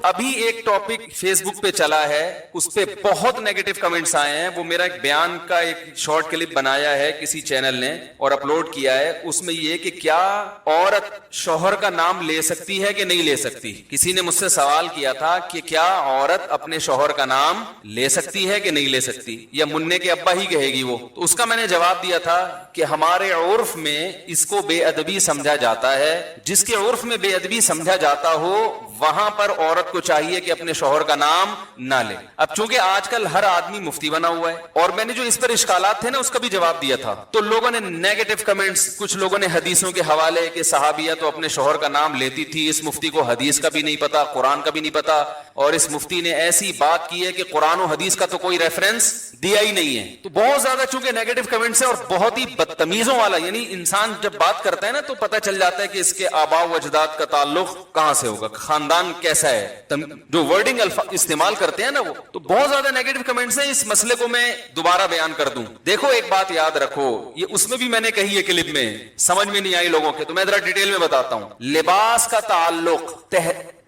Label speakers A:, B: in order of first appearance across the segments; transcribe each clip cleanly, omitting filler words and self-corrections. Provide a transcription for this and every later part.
A: ابھی ایک topic face بک پہ چلا ہے, اس پہ بہت نیگیٹو کمنٹس آئے ہیں. وہ میرا ایک بیان کا ایک شارٹ کلپ بنایا ہے کسی چینل نے اور اپلوڈ کیا ہے. اس میں یہ کہ کیا عورت شوہر کا نام لے سکتی ہے کہ نہیں لے سکتی. کسی نے مجھ سے سوال کیا تھا کہ کیا عورت اپنے شوہر کا نام لے سکتی ہے کہ نہیں لے سکتی, یا منع کے ابا ہی کہے گی وہ. تو اس کا میں نے جواب دیا تھا کہ ہمارے عرف میں اس کو بے ادبی سمجھا جاتا ہے. جس کے عرف میں بے ادبی سمجھا جاتا ہو وہاں پر عورت کو چاہیے کہ اپنے شوہر کا نام نہ لے. اب چونکہ آج کل ہر آدمی مفتی بنا ہوا ہے, اور میں نے جو اس پر اشکالات تھے نا اس کا بھی جواب دیا تھا, تو لوگوں نے نیگیٹو کمنٹس, کچھ لوگوں نے حدیثوں کے حوالے کہ صحابیہ تو اپنے شوہر کا نام لیتی تھی, اس مفتی کو حدیث کا بھی نہیں پتا, قرآن کا بھی نہیں پتا, اور اس مفتی نے ایسی بات کی ہے کہ قرآن و حدیث کا تو کوئی ریفرنس دیا ہی نہیں ہے. تو بہت زیادہ چونکہ نیگیٹو کمنٹس ہیں اور بہت ہی بدتمیزوں والا, یعنی انسان جب بات کرتا ہے نا تو پتہ چل جاتا ہے کہ اس کے آباء و اجداد کا تعلق کہاں سے ہوگا, خاندان کیسا ہے, جو ورڈنگ استعمال کرتے ہیں نا وہ. تو بہت زیادہ نیگیٹو کمنٹس ہیں. اس مسئلے کو میں دوبارہ بیان کر دوں. دیکھو ایک بات یاد رکھو, یہ اس میں بھی میں نے کہی ہے کلپ میں, سمجھ میں نہیں آئی لوگوں کے, تو میں ذرا ڈیٹیل میں بتاتا ہوں. لباس کا تعلق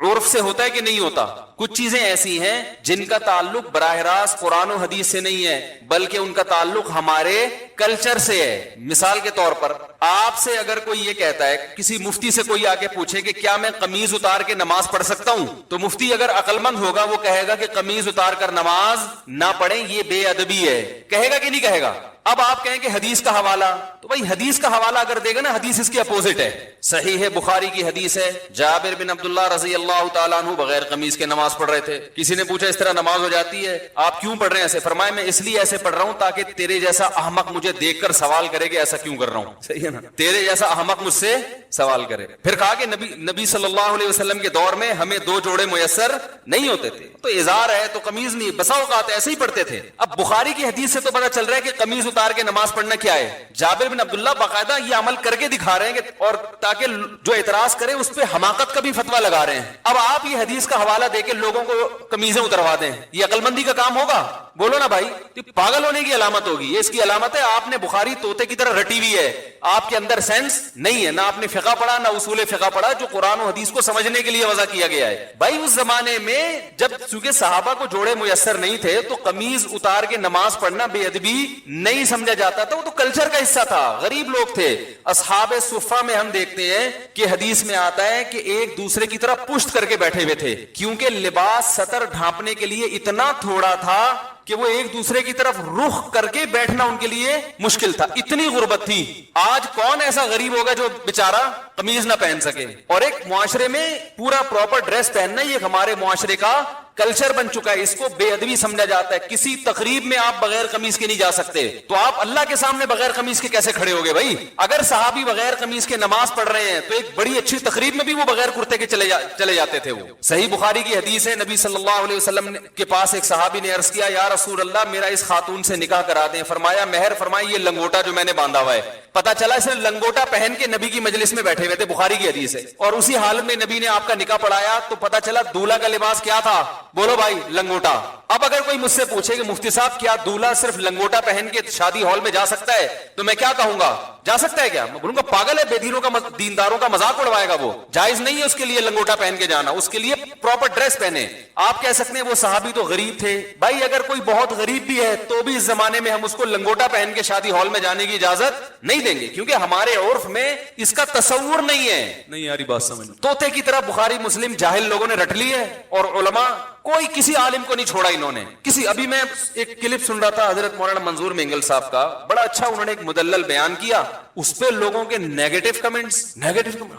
A: عرف سے ہوتا ہے کہ نہیں ہوتا. کچھ چیزیں ایسی ہیں جن کا تعلق براہ راست قرآن و حدیث سے نہیں ہے, بلکہ ان کا تعلق ہمارے کلچر سے ہے. مثال کے طور پر آپ سے اگر کوئی یہ کہتا ہے, کسی مفتی سے کوئی آ کے پوچھے کہ کیا میں قمیض اتار کے نماز پڑھ سکتا ہوں, تو مفتی اگر عقل مند ہوگا وہ کہے گا کہ قمیض اتار کر نماز نہ پڑھیں, یہ بے ادبی ہے. کہے گا کہ نہیں کہے گا؟ اب آپ کہیں کہ حدیث کا حوالہ, تو بھائی حدیث کا حوالہ اگر دے گا نا, حدیث اس کی اپوزٹ ہے. صحیح ہے, بخاری کی حدیث ہے, جابر بن عبداللہ رضی اللہ تعالیٰ عنہ بغیر قمیض کے نماز پڑھ رہے تھے. کسی نے پوچھا اس طرح نماز ہو جاتی ہے, آپ کیوں پڑھ رہے ہیں ایسے؟ فرمایا میں اس لیے ایسے پڑھ رہا ہوں تاکہ تیرے جیسا احمق مجھے دیکھ کر سوال کرے کہ ایسا کیوں کر رہا ہوں. صحیح ہے نا, تیرے جیسا احمق مجھ سے سوال کرے. پھر کہا کہ نبی صلی اللہ علیہ وسلم کے دور میں ہمیں 2 جوڑے میسر نہیں ہوتے تھے, تو ازار ہے تو قمیض نہیں, بسا اوقات ایسے ہی پڑھتے تھے. اب بخاری کی حدیث سے تو پتہ چل رہا ہے کہ قمیض اتار کے نماز پڑھنا کیا ہے. جابر بن عبداللہ باقاعدہ یہ عمل کر کے دکھا رہے ہیں کہ, اور تاکہ جو اعتراض کرے اس پہ حماقت کا بھی فتویٰ لگا رہے ہیں. اب آپ یہ حدیث کا حوالہ دے کے لوگوں کو قمیضیں اتروا دیں, یہ عقل مندی کا کام ہوگا؟ بولو نا بھائی, یہ پاگل ہونے کی علامت ہوگی. یہ اس کی علامت ہے آپ نے بخاری طوطے کی طرح رٹی ہوئی ہے, آپ کے اندر سینس نہیں ہے, نہ آپ نے فقہ پڑھا نہ اصول فقہ پڑھا جو قرآن و حدیث کو سمجھنے کے لیے وضع کیا گیا ہے. بھائی اس زمانے میں جب چونکہ صحابہ کو جوڑے میسر نہیں تھے تو قمیض اتار کے نماز پڑھنا بے ادبی نہیں سمجھا جاتا تھا, وہ تو کلچر کا حصہ تھا. غریب لوگ تھے. اصحاب صفہ میں ہم دیکھتے ہیں کہ حدیث میں آتا ہے کہ ایک دوسرے کی طرح پشت کر کے بیٹھے ہوئے تھے, کیونکہ لباس سطر ڈھانپنے کے لیے اتنا تھوڑا تھا کہ وہ ایک دوسرے کی طرف رخ کر کے بیٹھنا ان کے لیے مشکل تھا, اتنی غربت تھی. آج کون ایسا غریب ہوگا جو بیچارہ قمیض نہ پہن سکے؟ اور ایک معاشرے میں پورا پراپر ڈریس پہننا یہ ہمارے معاشرے کا کلچر بن چکا ہے. اس کو بے ادبی سمجھا جاتا ہے. کسی تقریب میں آپ بغیر قمیض کے نہیں جا سکتے, تو آپ اللہ کے سامنے بغیر قمیض کے کیسے کھڑے ہوگے بھائی؟ اگر صحابی بغیر قمیض کے نماز پڑھ رہے ہیں تو ایک بڑی اچھی تقریب میں بھی وہ بغیر کرتے کے چلے جاتے تھے. وہ صحیح بخاری کی حدیث ہے, نبی صلی اللہ علیہ وسلم کے پاس ایک صحابی نے عرض کیا, یا رسول اللہ میرا اس خاتون سے نکاح کرا دیں. فرمایا مہر فرمائی یہ لنگوٹا جو میں نے باندھا ہوا ہے. پتا چلا اس نے لنگوٹا پہن کے نبی کی مجلس میں بیٹھے ہوئے تھے, بخاری کی حدیث ہے, اور اسی حالت میں نبی نے آپ کا نکاح پڑھایا. تو پتا چلا دولہا کا لباس کیا تھا؟ بولو بھائی, لنگوٹا. اب اگر کوئی مجھ سے پوچھے کہ مفتی صاحب کیا دولہا صرف لنگوٹا پہن کے شادی ہال میں جا سکتا ہے, تو میں کیا کہوں گا؟ جا سکتا ہے کیا؟ میں بولوں گا پاگل ہے, بے دینوں کا دینداروں کا مذاق اڑوائے گا. وہ جائز نہیں ہے اس کے لیے لنگوٹا پہن کے جانا, اس کے لیے پراپر ڈریس پہنے. آپ کہہ سکتے ہیں وہ صحابی تو غریب تھے. بھائی اگر کوئی بہت غریب بھی ہے تو بھی اس زمانے میں ہم اس کو لنگوٹا پہن کے شادی ہال میں جانے کی اجازت نہیں دیں گے, کیونکہ ہمارے عرف میں اس کا تصور نہیں ہے. نہیں یاری بات سمجھ, طوطے کی طرح بخاری مسلم جاہل لوگوں نے رٹ لی ہے, اور علماء کوئی کسی عالم کو نہیں چھوڑا انہوں نے. ابھی میں ایک کلپ سن رہا تھا حضرت مولانا منظور مینگل صاحب کا, بڑا اچھا انہوں نے ایک مدلل بیان کیا. اس پہ لوگوں کے نیگیٹو کمنٹس.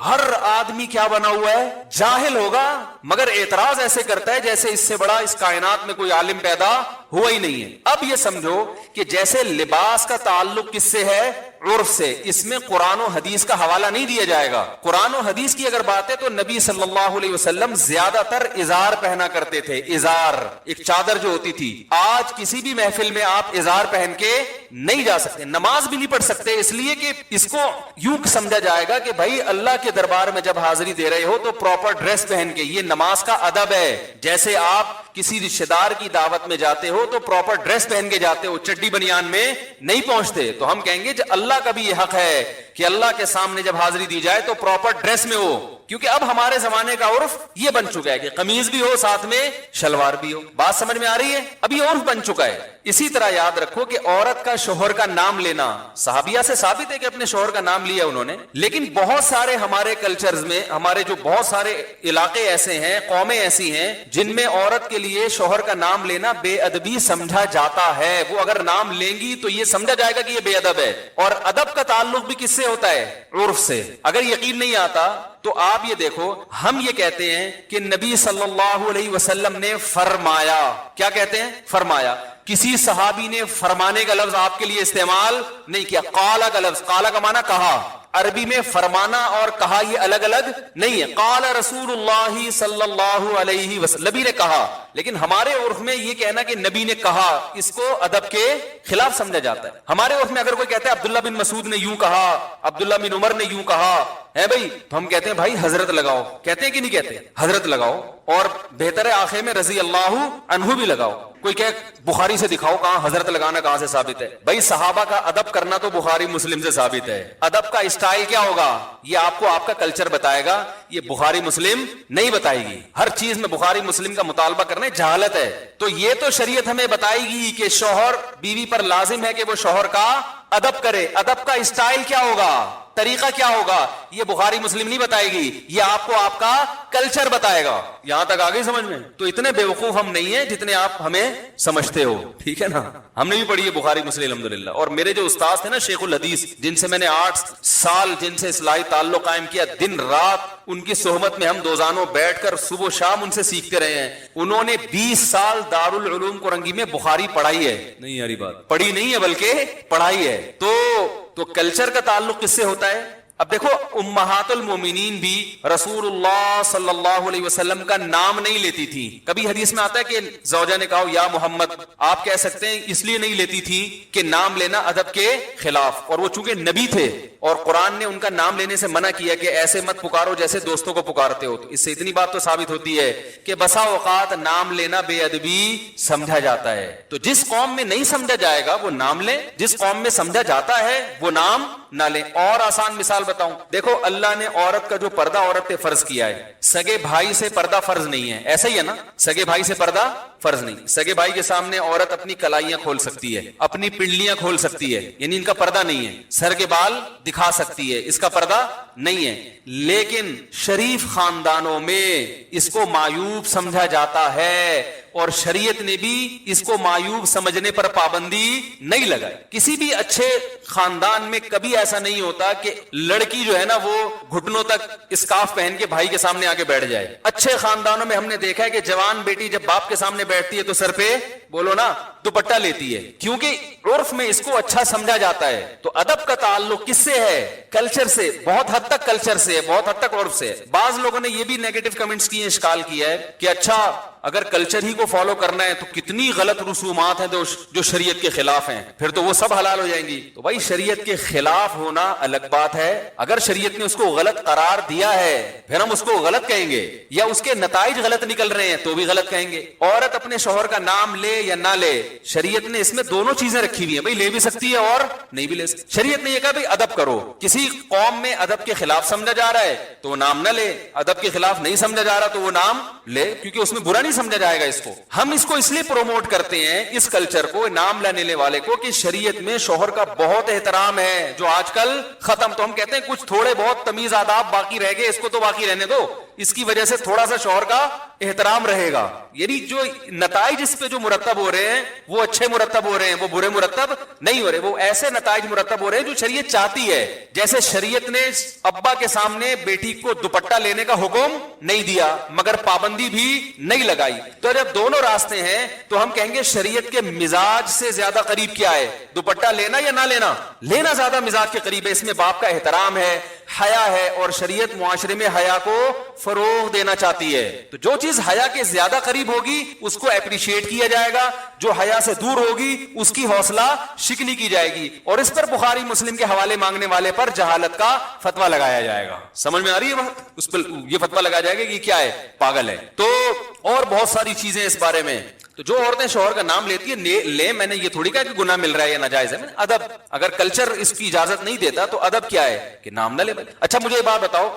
A: ہر آدمی کیا بنا ہوا ہے؟ جاہل ہوگا, مگر اعتراض ایسے کرتا ہے جیسے اس سے بڑا اس کائنات میں کوئی عالم پیدا ہوا ہی نہیں ہے. اب یہ سمجھو کہ جیسے لباس کا تعلق کس سے ہے؟ عرف سے. اس میں قرآن و حدیث کا حوالہ نہیں دیا جائے گا. قرآن و حدیث کی اگر بات ہے تو نبی صلی اللہ علیہ وسلم زیادہ تر ازار پہنا کرتے تھے. ازار ایک چادر جو ہوتی تھی. آج کسی بھی محفل میں آپ ازار پہن کے نہیں جا سکتے, نماز بھی نہیں پڑھ سکتے, اس لیے کہ اس کو یوں سمجھا جائے گا کہ بھائی اللہ کے دربار میں جب حاضری دے رہے ہو تو پراپر ڈریس پہن کے, یہ نماز کا ادب ہے. جیسے آپ کسی رشتہ دار کی دعوت میں جاتے ہو تو پراپر ڈریس پہن کے جاتے ہو, چڈی بنیان میں نہیں پہنچتے. تو ہم کہیں گے اللہ کا بھی یہ حق ہے کہ اللہ کے سامنے جب حاضری دی جائے تو پراپر ڈریس میں ہو. کیونکہ اب ہمارے زمانے کا عرف یہ بن چکا ہے کہ قمیض بھی ہو ساتھ میں شلوار بھی ہو. بات سمجھ میں آ رہی ہے؟ اب یہ عرف بن چکا ہے. اسی طرح یاد رکھو کہ عورت کا شوہر کا نام لینا صحابیہ سے ثابت ہے کہ اپنے شوہر کا نام لیا انہوں نے, لیکن بہت سارے ہمارے کلچرز میں, ہمارے جو بہت سارے علاقے ایسے ہیں, قومیں ایسی ہیں جن میں عورت کے لیے شوہر کا نام لینا بے ادبی سمجھا جاتا ہے. وہ اگر نام لیں گی تو یہ سمجھا جائے گا کہ یہ بے ادب ہے. اور ادب کا تعلق بھی کس سے ہوتا ہے؟ عرف سے. اگر یقین نہیں آتا تو آپ یہ دیکھو, ہم یہ کہتے ہیں کہ نبی صلی اللہ علیہ وسلم نے فرمایا. کیا کہتے ہیں؟ فرمایا. کسی صحابی نے فرمانے کا لفظ آپ کے لیے استعمال نہیں کیا. قال کا لفظ, قال کا معنی کہا. عربی میں فرمانا اور کہا یہ الگ الگ نہیں ہے. قال رسول اللہ صلی اللہ علیہ وسلم, نبی نے کہا. لیکن ہمارے عرف میں یہ کہنا کہ نبی نے کہا, اس کو ادب کے خلاف سمجھا جاتا ہے. ہمارے عرف میں اگر کوئی کہتا ہے عبداللہ بن مسعود نے یوں کہا, عبداللہ بن عمر نے یوں کہا ہے بھائی, تو ہم کہتے ہیں بھائی حضرت لگاؤ. کہتے ہیں کہ نہیں کہتے؟ حضرت لگاؤ. اور بہتر ہے آخر میں رضی اللہ عنہ بھی لگاؤ. کوئی کہ بخاری سے دکھاؤ کہاں حضرت لگانا کہاں سے ثابت ہے؟ بھائی صحابہ کا ادب کرنا تو بخاری مسلم سے ثابت ہے. ادب کا اسٹائل کیا ہوگا یہ آپ کو آپ کا کلچر بتائے گا, یہ بخاری مسلم نہیں بتائے گی. ہر چیز میں بخاری مسلم کا مطالبہ کرنے جہالت ہے. تو یہ تو شریعت ہمیں بتائے گی کہ شوہر بیوی پر لازم ہے کہ وہ شوہر کا ادب کرے. ادب کا اسٹائل کیا ہوگا, طریقہ کیا ہوگا, یہ بخاری مسلم نہیں بتائے گی, یہ آپ کو آپ کا کلچر بتائے گا. یہاں تک آگے سمجھ میں؟ تو اتنے بیوقوف ہم نہیں ہیں جتنے آپ ہمیں سمجھتے ہو, ٹھیک ہے نا. ہم نے بھی پڑھی ہے بخاری مسلم الحمدللہ. اور میرے جو استاد تھے نا شیخ الحدیث, جن سے میں نے 8 سال جن سے اصلاحی تعلق قائم کیا, دن رات ان کی صحبت میں ہم دوزانوں بیٹھ کر صبح و شام ان سے سیکھتے رہے ہیں. انہوں نے 20 سال دارالعلوم کورنگی میں بخاری پڑھائی ہے. نہیں یاری بات, پڑھی نہیں ہے بلکہ پڑھائی ہے. تو کلچر کا تعلق کس سے ہوتا ہے؟ اب دیکھو امہات المومنین بھی رسول اللہ صلی اللہ علیہ وسلم کا نام نہیں لیتی تھی. کبھی حدیث میں آتا ہے کہ زوجہ نے کہا یا محمد, آپ کہہ سکتے ہیں اس لیے نہیں لیتی تھی کہ نام لینا ادب کے خلاف, اور وہ چونکہ نبی تھے اور قرآن نے ان کا نام لینے سے منع کیا کہ ایسے مت پکارو جیسے دوستوں کو پکارتے ہو. تو اس سے اتنی بات تو ثابت ہوتی ہے کہ بسا اوقات نام لینا بے ادبی سمجھا جاتا ہے. تو جس قوم میں نہیں سمجھا جائے گا وہ نام لیں, جس قوم میں سمجھا جاتا ہے وہ نام نہ لیں. اور آسان مثال بتاؤں, دیکھو اللہ نے عورت کا جو پردہ عورت پہ فرض کیا ہے, سگے بھائی سے پردہ فرض نہیں ہے. ایسا ہی ہے نا, سگے بھائی سے پردہ فرض نہیں. سگے بھائی کے سامنے عورت اپنی کلائیاں کھول سکتی ہے, اپنی پنڈلیاں کھول سکتی ہے, یعنی ان کا پردہ نہیں ہے. سر کے بال دکھا سکتی ہے, اس کا پردہ نہیں ہے. لیکن شریف خاندانوں میں اس کو معیوب سمجھا جاتا ہے, اور شریعت نے بھی اس کو معیوب سمجھنے پر پابندی نہیں لگائی. کسی بھی اچھے خاندان میں کبھی ایسا نہیں ہوتا کہ لڑکی جو ہے نا وہ گھٹنوں تک اسکارف پہن کے بھائی کے سامنے آگے بیٹھ جائے. اچھے خاندانوں میں ہم نے دیکھا ہے کہ جوان بیٹی جب باپ کے سامنے بیٹھتی ہے تو سر پہ بولو نا دوپٹہ لیتی ہے, کیونکہ عرف میں اس کو اچھا سمجھا جاتا ہے. تو ادب کا تعلق کس سے ہے؟ کلچر سے. بہت حد تک کلچر سے ہے, بہت حد تک عرف سے ہے. بعض لوگوں نے یہ بھی نیگیٹو کمنٹس کیے, اشکال کیا ہے کہ اچھا اگر کلچر ہی کو فالو کرنا ہے تو کتنی غلط رسومات ہیں جو شریعت کے خلاف ہیں, پھر تو وہ سب حلال ہو جائیں گی. تو بھائی شریعت کے خلاف ہونا الگ بات ہے. اگر شریعت نے اس کو غلط قرار دیا ہے پھر ہم اس کو غلط کہیں گے, یا اس کے نتائج غلط نکل رہے ہیں تو بھی غلط کہیں گے. عورت اپنے شوہر کا نام لے یا نہ لے, شریعت نے اس میں دونوں چیزیں رکھی ہوئی ہیں. بھائی لے بھی سکتی ہے اور نہیں بھی لے سکتی. شریعت نے یہ کہا بھائی ادب کرو. کسی قوم میں ادب کے خلاف سمجھا جا رہا ہے تو وہ نام نہ لے, ادب کے خلاف نہیں سمجھا جا رہا تو وہ نام لے, کیونکہ اس میں برا نہیں سمجھا جائے گا اس کو. ہم اس کو اس لیے پروموٹ کرتے ہیں اس کلچر کو, نام لینے والے کو, کہ شریعت میں شوہر کا بہت احترام ہے جو آج کل ختم. تو ہم کہتے ہیں کچھ تھوڑے بہت تمیز آداب باقی رہ گئے, اس کو تو باقی رہنے دو, اس کی وجہ سے تھوڑا سا شوہر کا احترام رہے گا. یعنی جو نتائج اس پہ جو مرتب ہو رہے ہیں وہ اچھے مرتب ہو رہے ہیں, وہ برے مرتب نہیں ہو رہے. وہ ایسے نتائج مرتب ہو رہے ہیں جو شریعت چاہتی ہے. جیسے شریعت نے ابا کے سامنے بیٹی کو دوپٹہ لینے کا حکم نہیں دیا مگر پابندی بھی نہیں لگائی. تو جب دونوں راستے ہیں تو ہم کہیں گے شریعت کے مزاج سے زیادہ قریب کیا ہے, دوپٹہ لینا یا نہ لینا؟ لینا زیادہ مزاج کے قریب ہے. اس میں باپ کا احترام ہے, حیا ہے, اور شریعت معاشرے میں حیا کو فروغ دینا چاہتی ہے. تو جو چیز حیا کے زیادہ قریب ہوگی اس کو اپریشیٹ کیا جائے گا, جو حیا سے دور ہوگی اس کی حوصلہ شکنی کی جائے گی, اور اس پر بخاری مسلم کے حوالے مانگنے والے پر جہالت کا فتویٰ لگایا جائے گا. سمجھ میں آ رہی ہے بات؟ اس پر یہ فتویٰ لگایا جائے گا کہ یہ کیا ہے, پاگل ہے. تو اور بہت ساری چیزیں اس بارے میں. تو جو عورتیں شوہر کا نام لیتی ہیں لے, میں نے یہ تھوڑی کہا کہ گناہ مل رہا ہے یا ناجائز ہے. ادب, اگر کلچر اس کی اجازت نہیں دیتا تو ادب کیا ہے کہ نام نہ لے. اچھا مجھے یہ بات بتاؤ,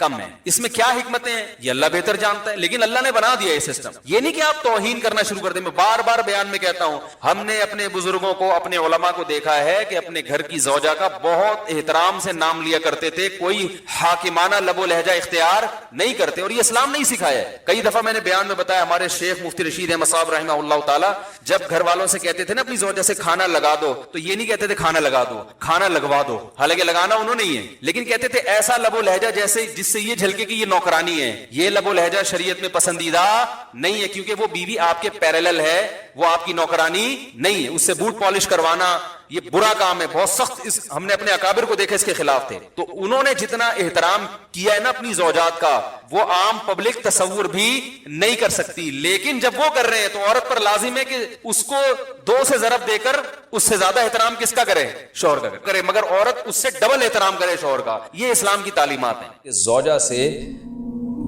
A: کم ہے. اس میں کیا حکمتیں ہیں یہ اللہ بہتر جانتا ہے, لیکن اللہ نے بنا دیا یہ سسٹم. یہ نہیں کہ آپ توہین کرنا شروع کر دیں. میں بار بار بیان میں کہتا ہوں, ہم نے اپنے بزرگوں کو, اپنے علماء کو دیکھا ہے کہ اپنے گھر کی زوجہ کا بہت احترام سے نام لیا کرتے تھے, کوئی حاکمانہ لب و لہجہ اختیار نہیں کرتے, اور یہ اسلام نہیں سکھایا ہے. کئی دفعہ میں نے بیان میں بتایا, ہمارے شیخ مفتی رشید احمد صاحب رحمہ اللہ تعالی جب گھر والوں سے کہتے تھے نا اپنی زوجہ سے کھانا لگا دو, تو یہ نہیں کہتے تھے کھانا لگا دو, کھانا لگوا دو. حالانکہ لگانا انہوں نے ہی ہے, لیکن کہتے تھے ایسا لب و لہجہ جیسے جس سے یہ جھلکے کہ یہ نوکرانی ہے. یہ لب و لہجہ شریعت میں پسندیدہ نہیں ہے, کیونکہ وہ بیوی آپ کے پیرالل ہے, وہ آپ کی نوکرانی نہیں ہے. اس سے بوٹ پالش کروانا یہ برا کام ہے, بہت سخت. ہم نے اپنے اکابر کو دیکھا اس کے خلاف تھے. تو انہوں نے جتنا احترام کیا ہے نا اپنی زوجات کا, وہ عام پبلک تصور بھی نہیں کر سکتی. لیکن جب وہ کر رہے ہیں تو عورت پر لازم ہے کہ اس کو 2 سے ضرب دے کر اس سے زیادہ احترام کس کا کرے؟ شوہر کا کرے. مگر عورت اس سے ڈبل احترام کرے شوہر کا. یہ اسلام کی تعلیمات ہیں. زوجہ سے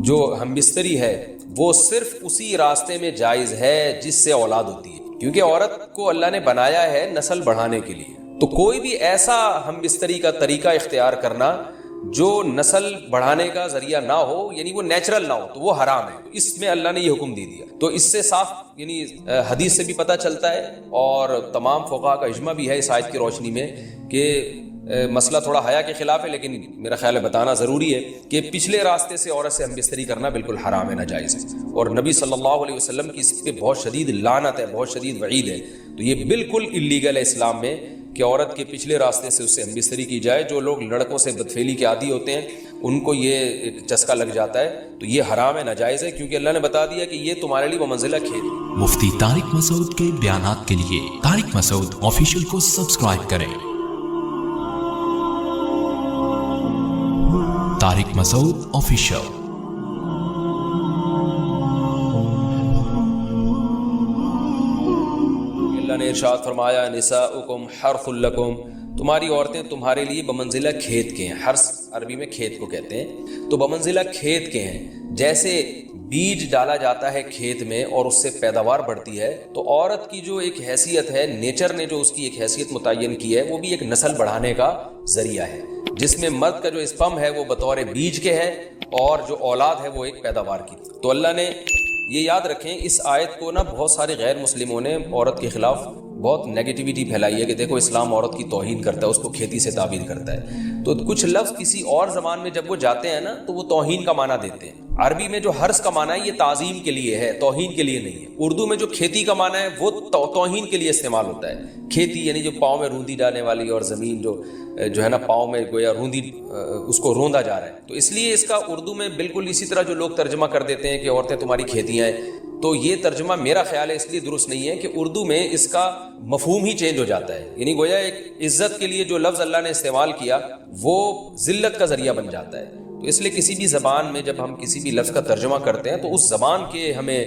A: جو ہم بستری ہے وہ صرف اسی راستے میں جائز ہے جس سے اولاد ہوتی ہے, کیونکہ عورت کو اللہ نے بنایا ہے نسل بڑھانے کے لیے. تو کوئی بھی ایسا ہم بستری کا طریقہ اختیار کرنا جو نسل بڑھانے کا ذریعہ نہ ہو, یعنی وہ نیچرل نہ ہو, تو وہ حرام ہے. اس میں اللہ نے یہ حکم دے دیا. تو اس سے صاف یعنی حدیث سے بھی پتہ چلتا ہے, اور تمام فقہاء کا اجماع بھی ہے اس آیت کی روشنی میں کہ مسئلہ تھوڑا حیا کے خلاف ہے, لیکن میرا خیال ہے بتانا ضروری ہے کہ پچھلے راستے سے عورت سے ہم بستری کرنا بالکل حرام ہے, ناجائز ہے. اور نبی صلی اللہ علیہ وسلم کی اس پہ بہت شدید لعنت ہے, بہت شدید وعید ہے. تو یہ بالکل اللیگل ہے اسلام میں کہ عورت کے پچھلے راستے سے اس سے ہم بستری کی جائے. جو لوگ لڑکوں سے بدفعلی کے عادی ہوتے ہیں ان کو یہ ایک چسکا لگ جاتا ہے, تو یہ حرام ہے, ناجائز ہے, کیونکہ اللہ نے بتا دیا کہ یہ تمہارے لیے بمنزلہ کھیت.
B: مفتی طارق مسعود کے بیانات کے لیے طارق مسعود آفیشیل کو سبسکرائب کریں. طارق مسعود آفیشیل.
A: اللہ نے ارشاد فرمایا نساؤکم حرث لکم, تمہاری عورتیں تمہارے لیے بمنزلہ کھیت کے ہیں. حرث عربی میں کھیت کو کہتے ہیں, تو بمنزلہ کھیت کے ہیں. جیسے بیج ڈالا جاتا ہے کھیت میں اور اس سے پیداوار بڑھتی ہے, تو عورت کی جو ایک حیثیت ہے, نیچر نے جو اس کی ایک حیثیت متعین کی ہے, وہ بھی ایک نسل بڑھانے کا ذریعہ ہے, جس میں مرد کا جو اسپم ہے وہ بطور بیج کے ہے, اور جو اولاد ہے وہ ایک پیداوار کی. تو اللہ نے یہ یاد رکھیں, اس آیت کو نا بہت سارے غیر مسلموں نے عورت کے خلاف بہت نیگیٹیوٹی پھیلائی ہے کہ دیکھو اسلام عورت کی توہین کرتا ہے, اس کو کھیتی سے تعبیر کرتا ہے. تو کچھ لفظ کسی اور زبان میں جب وہ جاتے ہیں نا تو وہ توہین کا معنی دیتے ہیں. عربی میں جو حرث کا معنی ہے یہ تعظیم کے لیے ہے, توہین کے لیے نہیں ہے. اردو میں جو کھیتی کا معنی ہے وہ توہین کے لیے استعمال ہوتا ہے. کھیتی یعنی جو پاؤں میں روندی ڈالنے والی, اور زمین جو ہے نا پاؤں میں گویا روندی, اس کو روندا جا رہا ہے. تو اس لیے اس کا اردو میں بالکل اسی طرح جو لوگ ترجمہ کر دیتے ہیں کہ عورتیں تمہاری کھیتیاں ہیں, تو یہ ترجمہ میرا خیال ہے اس لیے درست نہیں ہے کہ اردو میں اس کا مفہوم ہی چینج ہو جاتا ہے. یعنی گویا ایک عزت کے لیے جو لفظ اللہ نے استعمال کیا وہ ذلت کا ذریعہ بن جاتا ہے. تو اس لیے کسی بھی زبان میں جب ہم کسی بھی لفظ کا ترجمہ کرتے ہیں تو اس زبان کے ہمیں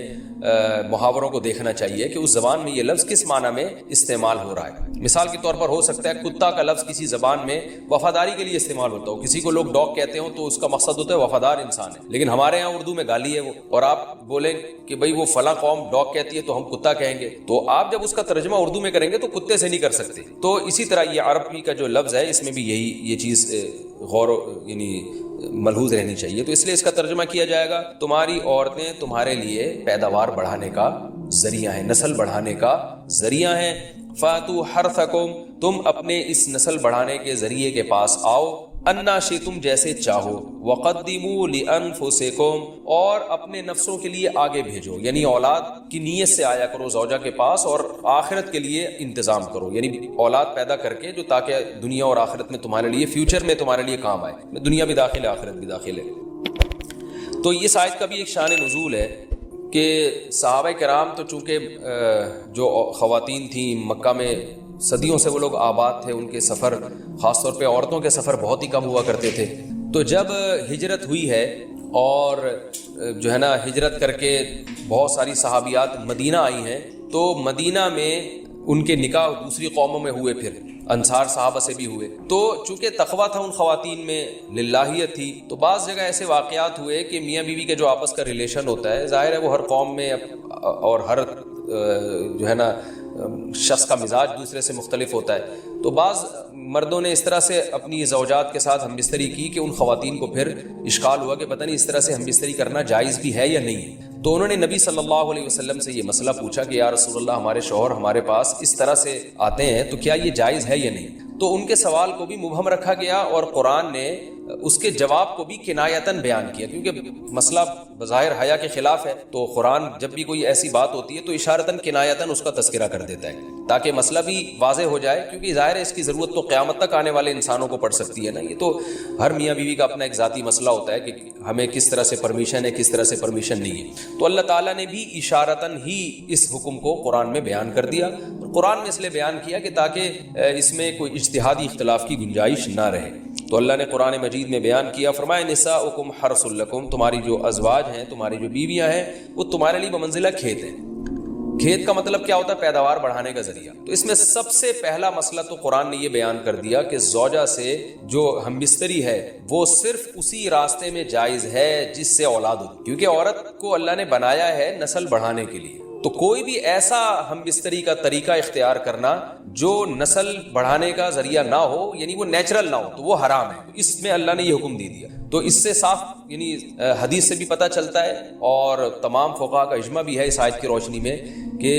A: محاوروں کو دیکھنا چاہیے کہ اس زبان میں یہ لفظ کس معنی میں استعمال ہو رہا ہے. مثال کے طور پر ہو سکتا ہے کتا کا لفظ کسی زبان میں وفاداری کے لیے استعمال ہوتا ہو, کسی کو لوگ ڈاگ کہتے ہوں تو اس کا مقصد ہوتا ہے وفادار انسان ہے, لیکن ہمارے ہاں اردو میں گالی ہے وہ, اور آپ بولیں کہ بھئی وہ فلاں قوم ڈاگ کہتی ہے تو ہم کتا کہیں گے, تو آپ جب اس کا ترجمہ اردو میں کریں گے تو کتے سے نہیں کر سکتے. تو اسی طرح یہ عربی کا جو لفظ ہے اس میں بھی یہ چیز غور یعنی ملحوظ رہنی چاہیے. تو اس لیے اس کا ترجمہ کیا جائے گا تمہاری عورتیں تمہارے لیے پیداوار بڑھانے کا ذریعہ ہیں, نسل بڑھانے کا ذریعہ ہیں. فاتو حرثکم, تم اپنے اس نسل بڑھانے کے ذریعے کے پاس آؤ, انا شئتم, جیسے چاہو, وقدموا لانفسکم, اور اپنے نفسوں کے لیے آگے بھیجو, یعنی اولاد کی نیت سے آیا کرو زوجہ کے پاس, اور آخرت کے لیے انتظام کرو, یعنی اولاد پیدا کر کے جو تاکہ دنیا اور آخرت میں تمہارے لیے, فیوچر میں تمہارے لیے کام آئے. دنیا بھی داخل ہے, آخرت بھی داخل ہے. تو یہ آیت کا بھی ایک شان نزول ہے کہ صحابہ کرام تو چونکہ جو خواتین تھیں مکہ میں صدیوں سے وہ لوگ آباد تھے, ان کے سفر خاص طور پہ عورتوں کے سفر بہت ہی کم ہوا کرتے تھے. تو جب ہجرت ہوئی ہے اور جو ہے نا ہجرت کر کے بہت ساری صحابیات مدینہ آئی ہیں, تو مدینہ میں ان کے نکاح دوسری قوموں میں ہوئے, پھر انصار صحابہ سے بھی ہوئے. تو چونکہ تقویٰ تھا ان خواتین میں, للہیت تھی, تو بعض جگہ ایسے واقعات ہوئے کہ میاں بیوی کے جو آپس کا ریلیشن ہوتا ہے, ظاہر ہے وہ ہر قوم میں اور ہر جو ہے نا شخص کا مزاج دوسرے سے مختلف ہوتا ہے, تو بعض مردوں نے اس طرح سے اپنی زوجات کے ساتھ ہم بستری کی کہ ان خواتین کو پھر اشکال ہوا کہ پتہ نہیں اس طرح سے ہم بستری کرنا جائز بھی ہے یا نہیں ہے. تو انہوں نے نبی صلی اللہ علیہ وسلم سے یہ مسئلہ پوچھا کہ یا رسول اللہ ہمارے شوہر ہمارے پاس اس طرح سے آتے ہیں تو کیا یہ جائز ہے یا نہیں. تو ان کے سوال کو بھی مبہم رکھا گیا اور قرآن نے اس کے جواب کو بھی کنایتاً بیان کیا، کیونکہ مسئلہ بظاہر حیا کے خلاف ہے. تو قرآن جب بھی کوئی ایسی بات ہوتی ہے تو اشارتاً کنایتاً اس کا تذکرہ کر دیتا ہے تاکہ مسئلہ بھی واضح ہو جائے، کیونکہ ظاہر ہے اس کی ضرورت تو قیامت تک آنے والے انسانوں کو پڑ سکتی ہے نا. یہ تو ہر میاں بیوی کا اپنا ایک ذاتی مسئلہ ہوتا ہے کہ ہمیں کس طرح سے پرمیشن ہے، کس طرح سے پرمیشن نہیں ہے. تو اللہ تعالیٰ نے بھی اشارتاً ہی اس حکم کو قرآن میں بیان کر دیا. قرآن میں اس لیے بیان کیا کہ تاکہ اس میں کوئی اجتہادی اختلاف کی گنجائش نہ رہے. تو اللہ نے قرآن مجید میں بیان کیا، فرمایا نساؤکم حرث لکم، تمہاری جو ازواج ہیں، تمہاری جو بیویاں ہیں، وہ تمہارے لیے بمنزلہ کھیت ہیں. کھیت کا مطلب کیا ہوتا ہے؟ پیداوار بڑھانے کا ذریعہ. تو اس میں سب سے پہلا مسئلہ تو قرآن نے یہ بیان کر دیا کہ زوجہ سے جو ہم بستری ہے وہ صرف اسی راستے میں جائز ہے جس سے اولاد ہو، کیونکہ عورت کو اللہ نے بنایا ہے نسل بڑھانے کے لیے. تو کوئی بھی ایسا ہم بستری کا طریقہ اختیار کرنا جو نسل بڑھانے کا ذریعہ نہ ہو، یعنی وہ نیچرل نہ ہو، تو وہ حرام ہے. اس میں اللہ نے یہ حکم دے دیا. تو اس سے صاف یعنی حدیث سے بھی پتہ چلتا ہے اور تمام فقہاء کا اجماع بھی ہے اس آیت کی روشنی میں کہ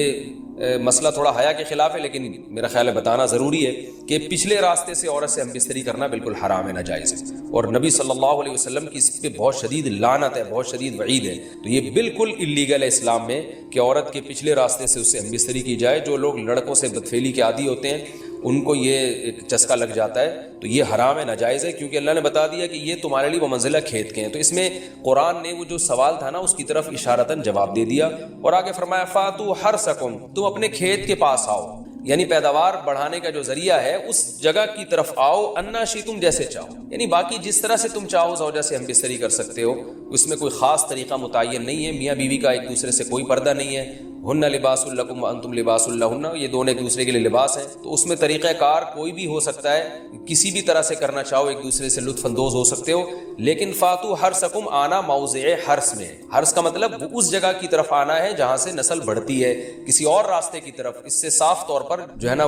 A: مسئلہ تھوڑا حیا کے خلاف ہے، لیکن میرا خیال ہے بتانا ضروری ہے کہ پچھلے راستے سے عورت سے ہم بستری کرنا بالکل حرام ہے، ناجائز ہے. اور نبی صلی اللہ علیہ وسلم کی اس پہ بہت شدید لعنت ہے، بہت شدید وعید ہے. تو یہ بالکل اللیگل ہے اسلام میں کہ عورت کے پچھلے راستے سے اس سے ہم بستری کی جائے. جو لوگ لڑکوں سے بدفعلی کے عادی ہوتے ہیں ان کو یہ ایک چسکا لگ جاتا ہے، تو یہ حرام ہے، ناجائز ہے، کیونکہ اللہ نے بتا دیا کہ یہ تمہارے لیے بمنزلہ کھیت کے ہیں. تو اس میں قرآن نے وہ جو سوال تھا نا اس کی طرف اشارتاً جواب دے دیا. اور آگے فرمایا فاتو حرثکم، تم اپنے کھیت کے پاس آؤ، یعنی پیداوار بڑھانے کا جو ذریعہ ہے اس جگہ کی طرف آؤ، انا شئتم، جیسے چاہو، یعنی باقی جس طرح سے تم چاہو زوجہ سے ہم بستری کر سکتے ہو. اس میں کوئی خاص طریقہ متعین نہیں ہے. میاں بیوی کا ایک دوسرے سے کوئی پردہ نہیں ہے. ہن لباس لکم وانتم لباس لہن، یہ دونوں ایک دوسرے کے لیے لباس ہیں. تو اس میں طریقہ کار کوئی بھی ہو سکتا ہے، کسی بھی طرح سے کرنا چاہو ایک دوسرے سے لطف اندوز ہو سکتے ہو. لیکن فاتو حرثکم، آنا موضع حرث میں. حرث کا مطلب اس جگہ کی طرف آنا ہے جہاں سے نسل بڑھتی ہے، کسی اور راستے کی طرف. اس سے صاف طور پر جو ہے نا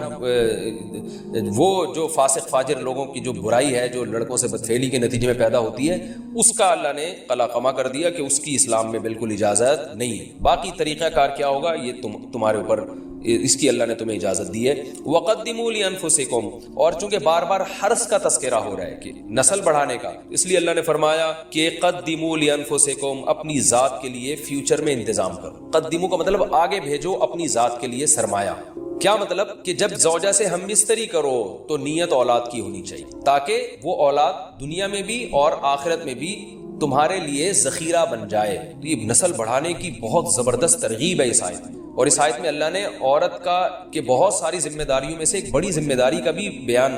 A: وہ جو فاسق فاجر لوگوں کی جو برائی ہے جو لڑکوں سے بدفعلی کے نتیجے میں پیدا ہوتی ہے، اس کا اللہ نے قلع قما کر دیا کہ اس کی اسلام میں بالکل اجازت نہیں ہے. باقی طریقہ کار کیا ہوگا یہ تمہارے اوپر، اس کی اللہ نے تمہیں اجازت دی ہے. وقدموا لانفسکم، اور چونکہ بار بار حرث کا تذکرہ ہو رہا ہے کہ نسل بڑھانے کا، اس لیے اللہ نے فرمایا کہ قدموا لانفسکم، اپنی ذات کے لیے فیوچر میں انتظام کرو. قدموا کا مطلب آگے بھیجو اپنی ذات کے لیے سرمایہ. کیا مطلب؟ کہ جب زوجہ سے ہم بستری کرو تو نیت اولاد کی ہونی چاہیے، تاکہ وہ اولاد دنیا میں بھی اور آخرت میں بھی تمہارے لیے ذخیرہ بن جائے. تو یہ نسل بڑھانے کی بہت زبردست ترغیب ہے اس آیت میں. اور اس آیت میں اللہ نے عورت کا کہ بہت ساری ذمہ داریوں میں سے ایک بڑی ذمہ داری کا بھی بیان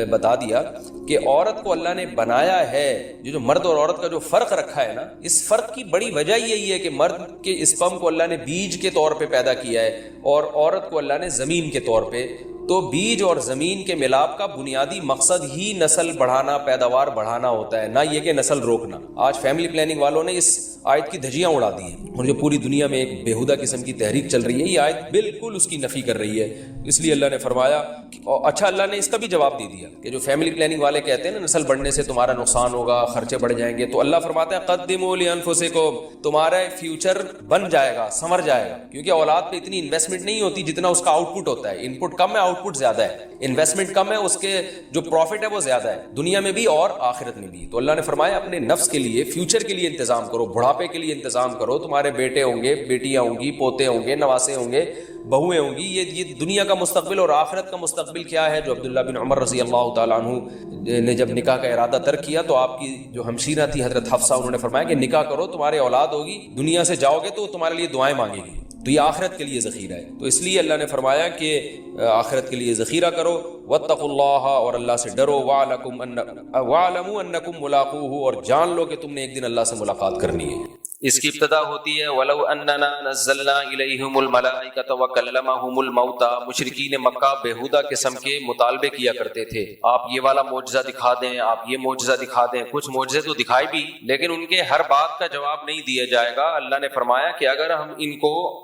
A: بتا دیا کہ عورت کو اللہ نے بنایا ہے. جو مرد اور عورت کا جو فرق رکھا ہے نا، اس فرق کی بڑی وجہ یہی ہے کہ مرد کے اسپرم کو اللہ نے بیج کے طور پہ پیدا کیا ہے اور عورت کو اللہ نے زمین کے طور پہ. تو بیج اور زمین کے ملاپ کا بنیادی مقصد ہی نسل بڑھانا، پیداوار بڑھانا ہوتا ہے، نہ یہ کہ نسل روکنا. آج فیملی پلاننگ والوں نے اس آیت کی دھجیاں اڑا دی ہیں اور جو پوری دنیا میں ایک بےہودہ قسم کی تحریک چل رہی ہے، یہ آیت بالکل اس کی نفی کر رہی ہے. اس لیے اللہ نے فرمایا اچھا، اللہ نے اس کا بھی جواب دے دیا کہ جو فیملی پلاننگ والے کہتے ہیں نا نسل بڑھنے سے تمہارا نقصان ہوگا، خرچے بڑھ جائیں گے، تو اللہ فرماتا ہے قدموا لانفسکم، تمہارا فیوچر بن جائے گا، سنور جائے گا. کیونکہ اولاد پہ اتنی انویسٹمنٹ نہیں ہوتی جتنا اس کا آؤٹ پٹ ہوتا ہے. ان پٹ کم ہے، آؤٹ پٹ زیادہ ہے. انویسٹمنٹ کم ہے، اس کے جو پروفٹ ہے وہ زیادہ ہے، دنیا میں بھی اور آخرت میں بھی. تو اللہ نے فرمایا اپنے نفس کے لیے، فیوچر کے لیے انتظام کرو، بڑھاپے کے لیے انتظام کرو. تمہارے بیٹے ہوں گے، بیٹیاں ہوں گی، پوتے ہوں گے، نواسے ہوں گے، بہویں ہوں گی. یہ دنیا کا مستقبل اور آخرت کا مستقبل کیا ہے. جو عبداللہ بن عمر رضی اللہ تعالیٰ عنہ نے جب نکاح کا ارادہ ترک کیا تو آپ کی جو ہمشیرہ تھی حضرت حفصہ، انہوں نے فرمایا کہ نکاح کرو، تمہارے اولاد ہوگی، دنیا سے جاؤ گے تو تمہارے لیے دعائیں مانگے گی. تو یہ آخرت کے لیے ذخیرہ ہے. تو اس لیے اللہ نے فرمایا کہ آخرت کے لیے ذخیرہ کرو. واتقوا اللہ، اور اللہ سے ڈرو. واعلموا انکم ملاقوہ، اور جان لو کہ تم نے ایک دن اللہ سے ملاقات کرنی ہے. اس کی ابتدا ہوتی ہے وَلَوْ أَنَّنَا نَزَّلْنَا إِلَيْهِمُ الْمَلَائِكَةَ وَكَلَّمَهُمُ الْمَوْتَى۔ مشرکین مکہ بےہودہ قسم کے مطالبے کیا کرتے تھے، آپ یہ والا معجزہ دکھا دیں، آپ یہ معجزہ دکھا دیں۔ کچھ معجزے تو دکھائے بھی، لیکن ان کے ہر بات کا جواب نہیں دیا جائے گا۔ اللہ نے فرمایا کہ اگر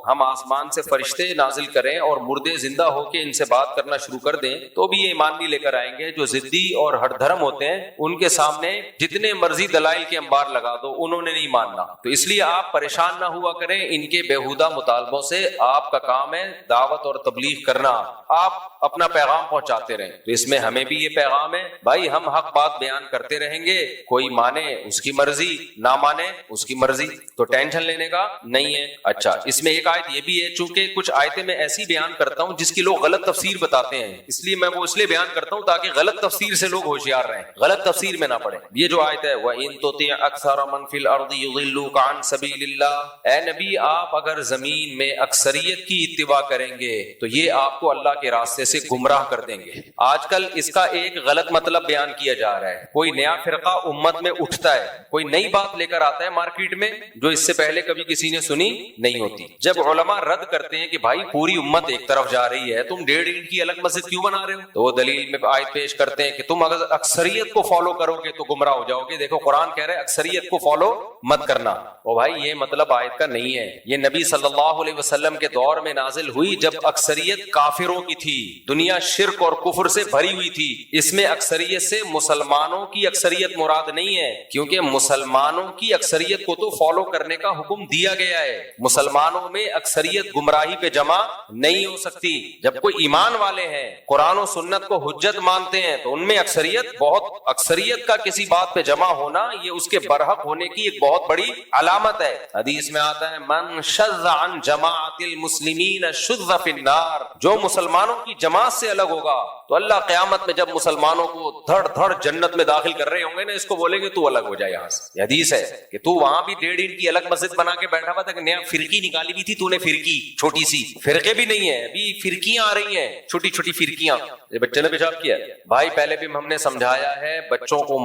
A: ہم آسمان سے فرشتے نازل کریں اور مردے زندہ ہو کے ان سے بات کرنا شروع کر دیں تو بھی یہ ایمان نہیں لے کر آئیں گے۔ جو ضدی اور ہٹ دھرم ہوتے ہیں ان کے سامنے جتنے مرضی دلائل کے انبار لگا دو، انہوں نے نہیں ماننا۔ تو اس لیے آپ پریشان نہ ہوا کریں ان کے بےہودہ مطالبوں سے، آپ کا کام ہے دعوت اور تبلیغ کرنا، آپ اپنا پیغام پہنچاتے رہیں۔ تو اس میں ہمیں بھی یہ پیغام ہے بھائی، ہم حق بات بیان کرتے رہیں گے، کوئی مانے اس کی مرضی، نہ مانے اس کی مرضی، تو ٹینشن لینے کا نہیں ہے۔ اچھا، اس میں ایک آیت یہ بھی ہے، چونکہ کچھ آیتیں میں ایسی بیان کرتا ہوں جس کی لوگ غلط تفسیر بتاتے ہیں، اس لیے میں وہ اس لیے بیان کرتا ہوں تاکہ غلط تفسیر سے لوگ ہوشیار رہیں، غلط تفسیر میں نہ پڑیں۔ یہ جو آیت ہے وَإِن تُطِعْ أَكْثَرَ مَنْ فِي الْأَرْضِ يُضِلُّوكَ عَنْ سَبِيلِ اللَّهِ، اے نبی آپ اگر زمین میں اکثریت کی اتباع کریں گے تو یہ آپ کو اللہ کے راستے سے گمراہ کر دیں گے۔ آج کل اس کا ایک غلط مطلب بیان کیا جا رہا ہے، کوئی نیا فرقہ امت میں اٹھتا ہے، کوئی نئی بات لے کر آتا ہے مارکیٹ میں جو اس سے پہلے کبھی کسی نے سنی نہیں ہوتی۔ جب علماء رد کرتے ہیں کہ بھائی پوری امت ایک طرف جا رہی ہے، تم 1.5 اینٹ کی الگ مسجد کیوں بنا رہے ہو، تو وہ دلیل میں آیت پیش کرتے ہیں کہ تم اگر اکثریت کو فالو کرو گے تو گمراہ ہو جاؤ گے۔ دیکھو قرآن کہہ رہے ہیں اکثریت کو فالو مت کرنا، اور بھائی یہ مطلب آیت کا نہیں ہے۔ یہ نبی صلی اللہ علیہ وسلم کے دور میں نازل ہوئی جب اکثریت کافروں کی تھی، دنیا شرک اور کفر سے بھری ہوئی تھی۔ اس میں اکثریت سے مسلمانوں کی اکثریت مراد نہیں ہے، کیونکہ مسلمانوں کی اکثریت کو تو فالو کرنے کا حکم دیا گیا ہے۔ مسلمانوں میں اکثریت گمراہی پہ جمع نہیں ہو سکتی۔ جب کوئی ایمان والے ہیں، قرآن و سنت کو حجت مانتے ہیں، تو ان میں اکثریت کا کسی بات پہ جمع ہونا یہ اس کے برحق ہونے کی ایک بہت بڑی علامت ہے۔ حدیث میں آتا ہے من شذ عن جماعت المسلمین شذ فی النار، جو مسلمانوں کی جماعت سے الگ ہوگا تو اللہ قیامت میں جب مسلمانوں کو دھڑ دھڑ جنت میں داخل کر رہے ہوں گے نا، اس کو بولیں گے تو الگ ہو جائے یہاں سے۔ یہ حدیث ہے کہ تو وہاں بھی 1.5 اینٹ کی الگ مسجد بنا کے بیٹھا ہوا تھا کہ نیا فرقی نکالی ہوئی تھی تو نے، فرقی چھوٹی سی، فرقے بھی نہیں ہے، ابھی فرقیاں آ رہی ہیں، چھوٹی چھوٹی فرقیاں۔ یہ بچے نے پیشاب کیا بھائی، پہلے بھی ہم نے سمجھایا ہے بچوں کو،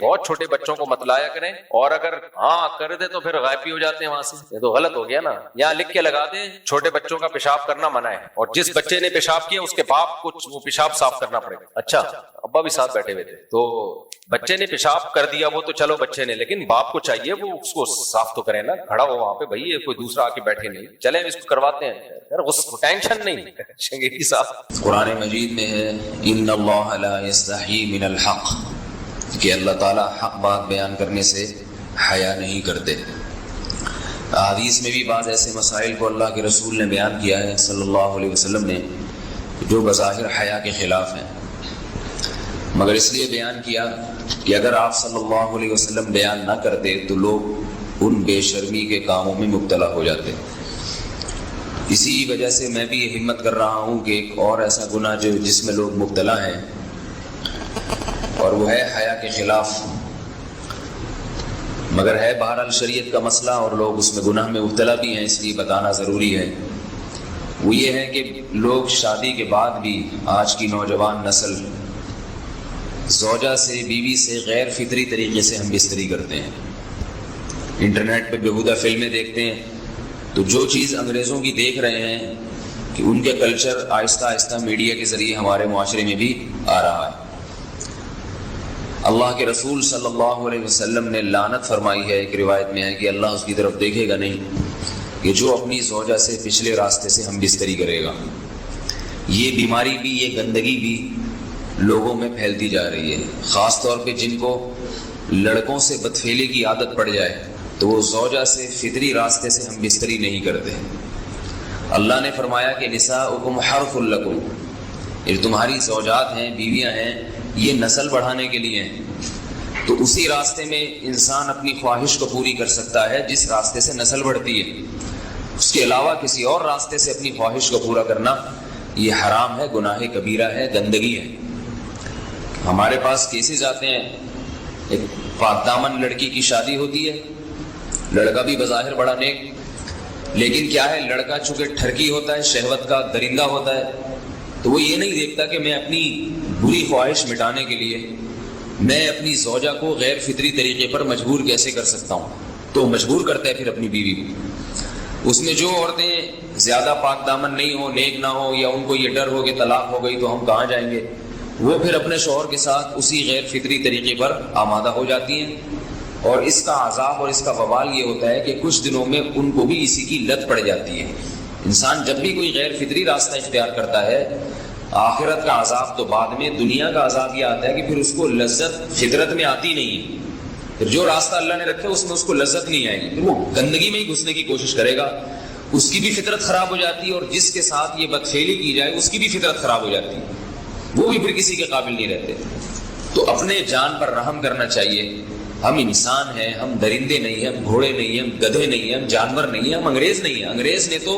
A: بہت چھوٹے بچوں کو مت لایا کریں، اور اگر ہاں کر دے تو پھر غائب بھی ہو جاتے ہیں وہاں سے، یہ تو غلط ہو گیا نا۔ یہاں لکھ کے لگا دیں چھوٹے بچوں کا پیشاب کرنا منع ہے، اور جس بچے نے پیشاب کیا اس کے باپ کو وہ پیشاب صاف کرنا پڑے گا۔ اچھا، ابا بھی ساتھ بیٹھے ہوئے تھے، تو بچے نے پیشاب کر دیا وہ تو چلو بچے نے، لیکن باپ کو چاہیے وہ اس کو صاف تو کرے نا، کھڑا ہو وہاں پہ، بھائی کوئی دوسرا آ کے بیٹھے نہیں، چلے اس کو کرواتے ہیں، ٹینشن نہیں۔ شنگیری صاحب،
C: قرآن مجید میں ہے ان اللہ لا یستحیی من الحق، کہ اللہ تعالیٰ حق بات بیان کرنے سے حیا نہیں کرتے۔ حدیث میں بھی بعض ایسے مسائل کو اللہ کے رسول نے بیان کیا ہے صلی اللہ علیہ وسلم نے جو بظاہر حیا کے خلاف ہیں، مگر اس لیے بیان کیا کہ اگر آپ صلی اللہ علیہ وسلم بیان نہ کرتے تو لوگ ان بے شرمی کے کاموں میں مبتلا ہو جاتے۔ اسی وجہ سے میں بھی یہ ہمت کر رہا ہوں کہ ایک اور ایسا گناہ جس میں لوگ مبتلا ہیں، اور وہ ہے حیا کے خلاف، مگر ہے بہرحال شریعت کا مسئلہ اور لوگ اس میں گناہ میں مبتلا بھی ہیں، اس لیے بتانا ضروری ہے۔ وہ یہ ہے کہ لوگ شادی کے بعد بھی، آج کی نوجوان نسل زوجہ سے، بیوی سے غیر فطری طریقے سے ہم بستری کرتے ہیں، انٹرنیٹ پہ بیہودہ فلمیں دیکھتے ہیں، تو جو چیز انگریزوں کی دیکھ رہے ہیں کہ ان کے کلچر آہستہ آہستہ میڈیا کے ذریعے ہمارے معاشرے میں بھی آ رہا ہے۔ اللہ کے رسول صلی اللہ علیہ وسلم نے لعنت فرمائی ہے، ایک روایت میں ہے کہ اللہ اس کی طرف دیکھے گا نہیں کہ جو اپنی زوجہ سے پچھلے راستے سے ہم بستری کرے گا۔ یہ بیماری بھی، یہ گندگی بھی لوگوں میں پھیلتی جا رہی ہے، خاص طور پہ جن کو لڑکوں سے بدفعلی کی عادت پڑ جائے تو وہ زوجہ سے فطری راستے سے ہم بستری نہیں کرتے۔ اللہ نے فرمایا کہ نساؤکم حرث لکم، یہ تمہاری زوجات ہیں، بیویاں ہیں، یہ نسل بڑھانے کے لیے ہیں، تو اسی راستے میں انسان اپنی خواہش کو پوری کر سکتا ہے جس راستے سے نسل بڑھتی ہے، اس کے علاوہ کسی اور راستے سے اپنی خواہش کو پورا کرنا یہ حرام ہے، گناہ کبیرہ ہے، گندگی ہے۔ ہمارے پاس کیسز آتے ہیں، ایک پاک دامن لڑکی کی شادی ہوتی ہے، لڑکا بھی بظاہر بڑا نیک، لیکن کیا ہے، لڑکا چونکہ ٹھرکی ہوتا ہے، شہوت کا درندہ ہوتا ہے، تو وہ یہ نہیں دیکھتا کہ میں اپنی بری خواہش مٹانے کے لیے میں اپنی زوجہ کو غیر فطری طریقے پر مجبور کیسے کر سکتا ہوں۔ تو مجبور کرتا ہے پھر اپنی بیوی کو. اس میں جو عورتیں زیادہ پاک دامن نہیں ہو، نیک نہ ہو، یا ان کو یہ ڈر ہو کہ طلاق ہو گئی تو ہم کہاں جائیں گے، وہ پھر اپنے شوہر کے ساتھ اسی غیر فطری طریقے پر آمادہ ہو جاتی ہیں. اور اس کا عذاب اور اس کا وبال یہ ہوتا ہے کہ کچھ دنوں میں ان کو بھی اسی کی لت پڑ جاتی ہے. انسان جب بھی کوئی غیر فطری راستہ اختیار کرتا ہے، آخرت کا عذاب تو بعد میں، دنیا کا عذاب یہ آتا ہے کہ پھر اس کو لذت فطرت میں آتی نہیں ہے. پھر جو راستہ اللہ نے رکھا اس میں اس کو لذت نہیں آئے گی، پھر وہ گندگی میں ہی گھسنے کی کوشش کرے گا. اس کی بھی فطرت خراب ہو جاتی ہے، اور جس کے ساتھ یہ بدفعلی کی جائے اس کی بھی فطرت خراب ہو جاتی ہے، وہ بھی پھر کسی کے قابل نہیں رہتے. تو اپنے جان پر رحم کرنا چاہیے. ہم انسان ہیں، ہم درندے نہیں ہیں، ہم گھوڑے نہیں ہیں، ہم گدھے نہیں ہیں، ہم جانور نہیں ہیں، ہم انگریز نہیں ہیں. انگریز نے تو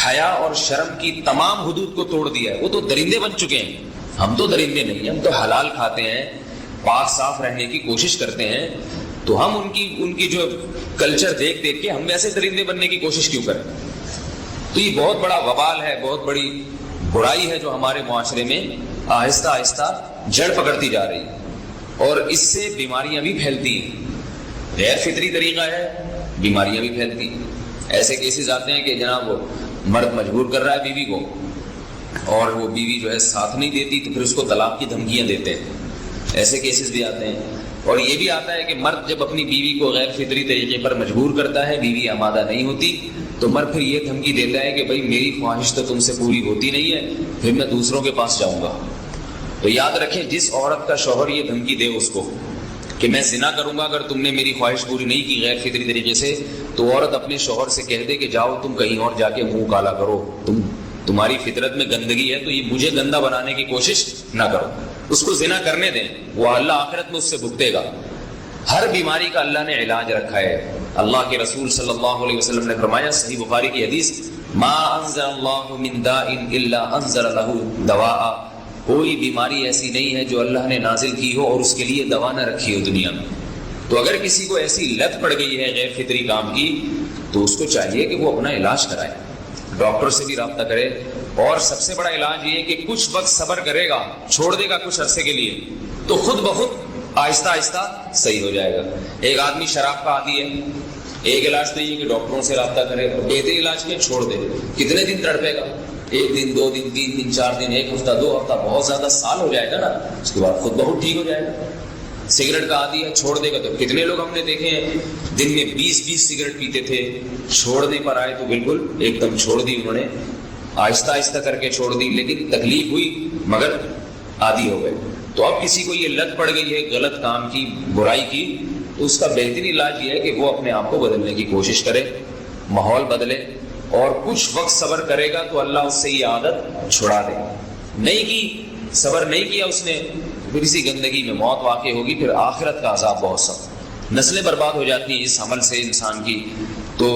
C: حیا اور شرم کی تمام حدود کو توڑ دیا ہے، وہ تو درندے بن چکے ہیں. ہم تو درندے نہیں ہیں، ہم تو حلال کھاتے ہیں، پاک صاف رہنے کی کوشش کرتے ہیں. تو ہم ان کی جو کلچر دیکھ کے ہم ویسے درندے بننے کی کوشش کیوں کریں؟ تو یہ بہت بڑا وبال ہے، بہت بڑی برائی ہے جو ہمارے معاشرے میں آہستہ آہستہ جڑ پکڑتی جا رہی ہے، اور اس سے بیماریاں بھی پھیلتی ہیں. غیر فطری طریقہ ہے، بیماریاں بھی پھیلتی ہیں. ایسے کیسز آتے ہیں کہ جناب وہ مرد مجبور کر رہا ہے بیوی کو، اور وہ بیوی جو ہے ساتھ نہیں دیتی تو پھر اس کو طلاق کی دھمکیاں دیتے ہیں. ایسے کیسز بھی آتے ہیں. اور یہ بھی آتا ہے کہ مرد جب اپنی بیوی کو غیر فطری طریقے پر مجبور کرتا ہے، بیوی آمادہ نہیں ہوتی، تو مرد پھر یہ دھمکی دیتا ہے کہ بھائی میری خواہش تو تم سے پوری ہوتی نہیں ہے، پھر میں دوسروں کے پاس جاؤں گا. تو یاد رکھیں، جس عورت کا شوہر یہ دھمکی دے اس کو کہ میں زنا کروں گا اگر تم نے میری خواہش پوری نہیں کی غیر فطری طریقے سے، تو عورت اپنے شوہر سے کہہ دے کہ جاؤ تم کہیں اور جا کے منہ کالا کرو، تمہاری فطرت میں گندگی ہے تو یہ مجھے گندا بنانے کی کوشش نہ کرو. اس کو زنا کرنے دیں، وہ اللہ آخرت میں اس سے بھگتے گا. ہر بیماری کا اللہ نے علاج رکھا ہے. اللہ کے رسول صلی اللہ علیہ وسلم نے فرمایا، صحیح بخاری کی حدیث، ما انزل اللہ من داء الا انزل له دواء. کوئی بیماری ایسی نہیں ہے جو اللہ نے نازل کی ہو اور اس کے لیے دوا نہ رکھی ہو دنیا میں. تو اگر کسی کو ایسی لت پڑ گئی ہے غیر فطری کام کی، تو اس کو چاہیے کہ وہ اپنا علاج کرائے، ڈاکٹر سے بھی رابطہ کرے. اور سب سے بڑا علاج یہ ہے کہ کچھ وقت صبر کرے گا، چھوڑ دے گا کچھ عرصے کے لیے، تو خود بخود آہستہ آہستہ صحیح ہو جائے گا. ایک آدمی شراب کا عادی ہے، ایک علاج تو یہ کہ ڈاکٹروں سے رابطہ کرے، بہتر علاج کے چھوڑ دے. کتنے دن تڑپے گا؟ 1 دن 2 دن 3 دن 4 دن 1 ہفتہ 2 ہفتہ، بہت زیادہ سال ہو جائے گا نا، اس کے بعد خود بہت ٹھیک ہو جائے گا. سگریٹ کا عادی ہے، چھوڑ دے گا. تو کتنے لوگ ہم نے دیکھے ہیں دن میں 20 سگریٹ پیتے تھے، چھوڑنے پر آئے تو بالکل ایک دم چھوڑ دی انہوں نے، آہستہ آہستہ کر کے چھوڑ دی، لیکن تکلیف ہوئی مگر عادی ہو گئے. تو اب کسی کو یہ لت پڑ گئی ہے غلط کام کی، برائی کی، تو اس کا بہترین علاج یہ ہے کہ وہ اپنے آپ کو بدلنے کی کوشش کرے، ماحول بدلے، اور کچھ وقت صبر کرے گا تو اللہ اس سے یہ عادت چھڑا دے. نہیں کی، صبر نہیں کیا اس نے، پھر اسی گندگی میں موت واقع ہوگی، پھر آخرت کا عذاب بہت سخت. نسلیں برباد ہو جاتی ہیں اس عمل سے انسان کی. تو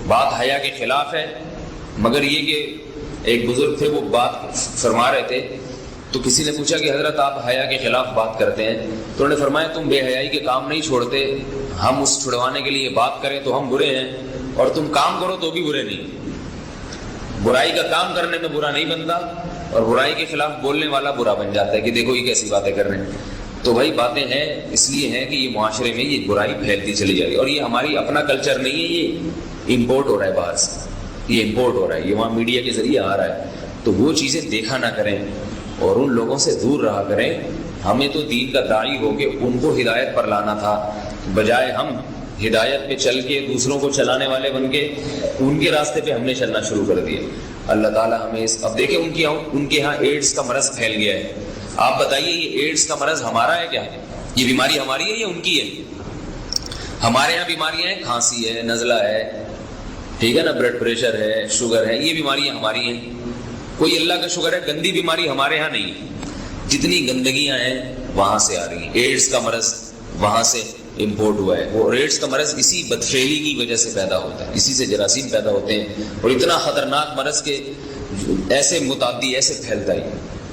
C: بات حیا کے خلاف ہے، مگر یہ کہ ایک بزرگ تھے، وہ بات فرما رہے تھے، تو کسی نے پوچھا کہ حضرت آپ حیا کے خلاف بات کرتے ہیں، تو انہوں نے فرمایا تم بے حیائی کے کام نہیں چھوڑتے، ہم اس چھڑوانے کے لیے بات کریں تو ہم برے ہیں، اور تم کام کرو تو بھی برے نہیں. برائی کا کام کرنے میں برا نہیں بنتا، اور برائی کے خلاف بولنے والا برا بن جاتا ہے کہ دیکھو یہ کیسی باتیں کر رہے ہیں. تو بھائی باتیں ہیں اس لیے ہیں کہ یہ معاشرے میں یہ برائی پھیلتی چلی جا رہی ہے، اور یہ ہماری اپنا کلچر نہیں ہے، یہ امپورٹ ہو رہا ہے باہر سے، یہ امپورٹ ہو رہا ہے، یہ وہاں میڈیا کے ذریعے آ رہا ہے. تو وہ چیزیں دیکھا نہ کریں اور ان لوگوں سے دور رہا کریں. ہمیں تو دین کا داعی ہو کے ان کو ہدایت پر لانا تھا، بجائے ہم ہدایت پہ چل کے دوسروں کو چلانے والے بن کے ان کے راستے پہ ہم نے چلنا شروع کر دیا. اللہ تعالیٰ ہمیں اب دیکھیں ان کے ہاں ایڈز کا مرض پھیل گیا ہے. آپ بتائیے یہ ایڈز کا مرض ہمارا ہے کیا؟ یہ بیماری ہماری ہے یا ان کی ہے؟ ہمارے یہاں بیماریاں ہیں، کھانسی ہے، نزلہ ہے، ٹھیک ہے نا، بلڈ پریشر ہے، شوگر ہے، یہ بیماریاں ہماری ہیں. کوئی اللہ کا شکر ہے گندی بیماری ہمارے ہاں نہیں ہے. جتنی گندگیاں ہیں وہاں سے آ رہی ہیں. ایڈز کا مرض وہاں سے امپورٹ ہوا ہے. وہ ایڈز کا مرض اسی بدفعلی کی وجہ سے پیدا ہوتا ہے، اسی سے جراثیم پیدا ہوتے ہیں، اور اتنا خطرناک مرض کے ایسے متعدی ایسے پھیلتا ہے.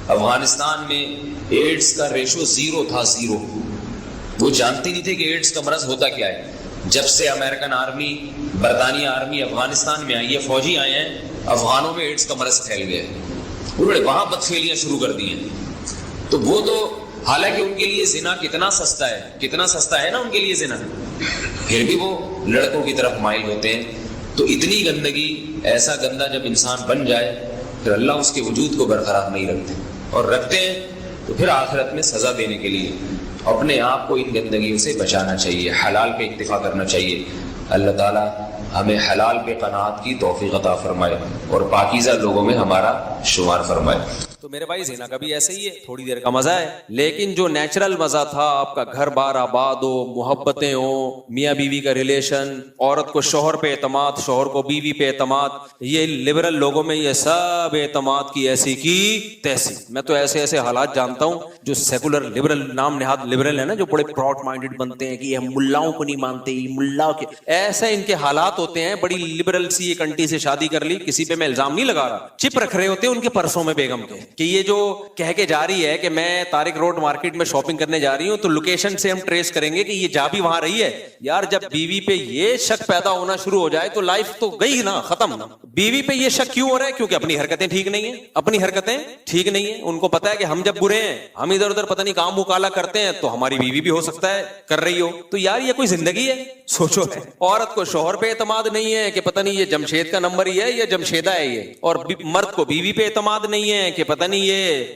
C: افغانستان میں ایڈز کا ریشو 0 تھا، 0. وہ جانتے نہیں تھے کہ ایڈز کا مرض ہوتا کیا ہے. جب سے امریکن آرمی، برطانیہ آرمی افغانستان میں آئی ہے، فوجی آئے ہیں، افغانوں میں ایڈز کا مرض پھیل گیا ہے. انہوں نے وہاں بدفعلیاں شروع کر دی ہیں. تو وہ تو حالانکہ ان کے لیے زنا کتنا سستا ہے, کتنا سستا ہے نا ان کے لیے زنا, پھر بھی وہ لڑکوں کی طرف مائل ہوتے ہیں. تو اتنی گندگی, ایسا گندا جب انسان بن جائے پھر اللہ اس کے وجود کو برقرار نہیں رکھتے, اور رکھتے ہیں تو پھر آخرت میں سزا دینے کے لیے اپنے آپ کو ان گندگیوں سے بچانا چاہیے, حلال پہ اکتفا کرنا چاہیے. اللہ تعالیٰ ہمیں حلال پہ قناعت کی توفیق عطا فرمائے اور پاکیزہ لوگوں میں ہمارا شمار فرمائے.
D: تو میرے بھائی زنا کا بھی ایسے ہی ہے, تھوڑی دیر کا مزہ ہے, لیکن جو نیچرل مزہ تھا, آپ کا گھر بار آباد ہو, محبتیں ہوں, میاں بیوی کا ریلیشن, عورت کو شوہر پہ اعتماد, شوہر کو بیوی پہ اعتماد, یہ لبرل لوگوں میں یہ سب اعتماد کی ایسی کی تیسی. میں تو ایسے ایسے حالات جانتا ہوں جو سیکولر لبرل, نام نہاد لبرل ہے نا, جو بڑے پراؤڈ مائنڈڈ بنتے ہیں کہ یہ ہم ملاؤں کو نہیں مانتے, یہ ملا کے, ایسے ان کے حالات ہوتے ہیں. بڑی لبرل سی ایک انٹی سے شادی کر لی, کسی پہ میں الزام نہیں لگا رہا, چپ رکھ رہے ہوتے ہیں ان کے پرسوں میں بیگم کے کہ یہ جو کہہ کے جا رہی ہے کہ میں طارق روڈ مارکیٹ میں شاپنگ کرنے جا رہی ہوں, تو لوکیشن سے ہم ٹریس کریں گے کہ یہ جا بھی وہاں رہی ہے. یار جب بیوی پہ یہ شک پیدا ہونا شروع ہو جائے تو لائف تو گئی نا, ختم. بیوی پہ یہ شک کیوں ہو رہا ہے؟ کیونکہ اپنی حرکتیں ٹھیک نہیں ہیں, اپنی حرکتیں ٹھیک نہیں ہیں. ان کو پتا ہے کہ ہم جب برے ہیں, ہم ادھر ادھر پتہ نہیں کام مکالا کرتے ہیں, تو ہماری بیوی بھی ہو سکتا ہے کر رہی ہو. تو یار یہ کوئی زندگی ہے؟ سوچو. عورت کو شوہر پہ اعتماد نہیں ہے کہ پتہ نہیں یہ جمشید کا نمبر ہی ہے یا جمشیدہ ہے یہ, اور مرد کو بیوی پہ اعتماد نہیں ہے کہ پتہ نہیں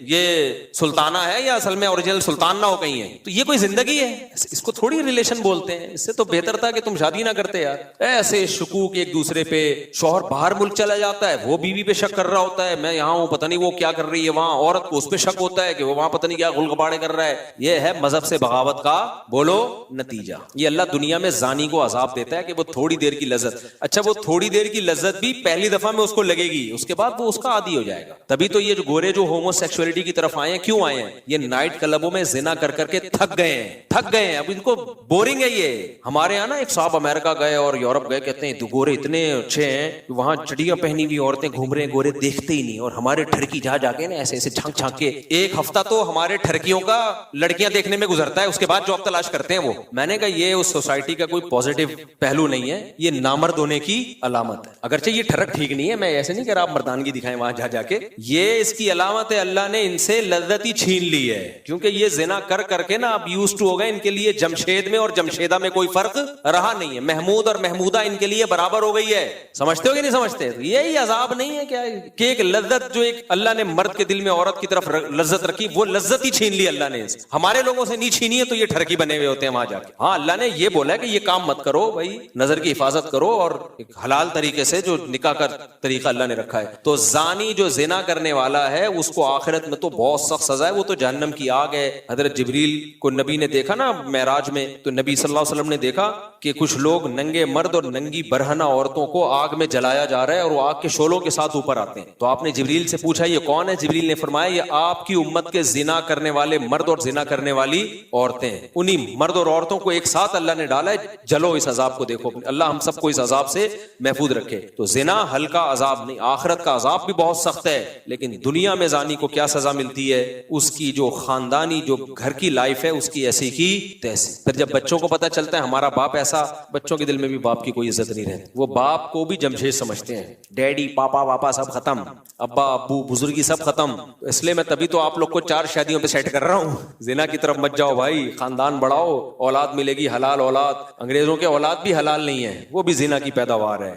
D: یہ سلطانہ ہے یا اصل میں اوریجنل سلطان نہ ہو کہیں ہے. تو یہ کوئی زندگی ہے؟ اس کو تھوڑی ریلیشن بولتے ہیں. اس سے تو بہتر تھا کہ تم شادی نہ کرتے یار. ایسے شکوک ایک دوسرے پہ, شوہر باہر ملک چلا جاتا ہے, وہ بیوی پہ شک کر رہا ہوتا ہے میں یہاں ہوں, پتہ نہیں وہ کیا کر رہی ہے وہاں, عورت کو اس پہ شک ہوتا ہے کہ وہ وہاں پتہ نہیں کیا غلغباڑے کر رہا ہے. یہ ہے مذہب سے بغاوت کا بولو نتیجہ. یہ اللہ دنیا میں زانی کو عذاب دیتا ہے کہ وہ تھوڑی دیر کی لذت, اچھا وہ تھوڑی دیر کی لذت بھی پہلی دفعہ میں اس کو لگے گی, اس کے بعد وہ اس کا عادی ہو جائے گا. تبھی تو یہ جو گورے جو ہومو سیکسولیٹی کی طرف آئے ہیں, کیوں آئے ہیں؟ یہ نائٹ کلبوں میں زنا کر کر کے تھک گئے ہیں. اب ان کو بورنگ ہے یہ. ہمارے یہاں نا ایک صاحب امریکہ گئے اور یورپ گئے, کہتے ہیں گورے اتنے اچھے ہیں, وہاں چڑیاں پہنی ہوئی عورتیں گھوم رہے ہیں, گورے دیکھتے ہی نہیں, اور ہمارے ٹھرکی جا کے نا ایسے ایسے جھانک جھانک کے, ایک ہفتہ تو ہمارے ٹھرکیوں کا لڑکیاں دیکھنے میں گزرتا ہے, اس کے بعد جاب تلاش کرتے ہیں وہ. میں نے کہا یہ اس سوسائٹی کا کوئی پازیٹو پہلو نہیں ہے, یہ نامرد ہونے کی علامت ہے. اگرچہ یہ ٹھرک ٹھیک نہیں ہے, میں ایسے نہیں کہہ رہا آپ مردانگی دکھائیں وہاں جا کے, یہ اس کی علامت ہے. اللہ نے ان سے لذت ہی چھین لی ہے, کیونکہ یہ زنا کر کے نا اب یوز ٹو ہو گئے. ان کے لیے جمشید میں اور جمشیدہ میں کوئی فرق رہا نہیں ہے, محمود اور محمودہ ان کے لیے برابر ہو گئی ہے. سمجھتے ہو کہ نہیں سمجھتے؟ یہی عذاب نہیں ہے کیا کہ ایک لذت جو ایک اللہ نے مرد کے دل میں عورت کی طرف لذت رکھی, وہ لذت ہی چھین لی اللہ نے. ہمارے لوگوں سے نہیں چھینی ہے تو یہ ٹھرکی بنے ہوئے ہوتے ہیں وہاں جا کے. ہاں اللہ نے یہ بولا ہے کہ یہ کام مت کرو بھائی, نظر کی حفاظت کرو, اور ایک حلال طریقے سے جو نکاح کا طریقہ اللہ نے رکھا ہے. تو زانی جو زنا کرنے والا ہے اس کو آخرت میں تو بہت سخت سزا ہے, وہ تو جہنم کی آگ ہے. حضرت جبریل کو نبی نے دیکھا نا معراج میں, تو نبی صلی اللہ علیہ وسلم نے دیکھا کہ کچھ لوگ ننگے مرد اور ننگی برہنہ عورتوں کو آگ میں جلایا جا رہا ہے, اور وہ آگ کے شعلوں کے ساتھ اوپر آتے ہیں. تو آپ نے جبریل سے پوچھا یہ کون ہے؟ جبریل نے فرمایا یہ آپ کی امت کے زنا کرنے والے مرد اور زنا کرنے والی عورتیں ہیں. انہی مرد اور عورتوں کو ایک ساتھ اللہ نے ڈالا ہے, جلو اس عذاب کو دیکھو. اللہ ہم سب کو اس عذاب سے محفوظ رکھے. تو زنا ہلکا عذاب نہیں, آخرت کا عذاب بھی بہت سخت ہے, لیکن دنیا میں زانی کو کیا سزا ملتی ہے؟ اس کی جو خاندانی جو گھر کی لائف ہے اس کی ایسی کی تیسی. پھر جب بچوں کو پتا چلتا ہے ہمارا باپ ایسا, بچوں کے دل میں بھی باپ کی کوئی عزت نہیں رہتی. وہ باپ کو بھی جمشید سمجھتے ہیں, ڈیڈی پاپا واپا سب ختم, ابا ابو بزرگی سب ختم. اس لیے میں تبھی تو آپ لوگ کو 4 شادیوں پہ سیٹ کر رہا ہوں. زنا کی طرف مت جاؤ بھائی, خاندان بڑھاؤ, اولاد ملے گی حلال اولاد. انگریزوں کے اولاد بھی حلال نہیں ہے, وہ بھی زنا کی پیداوار ہے.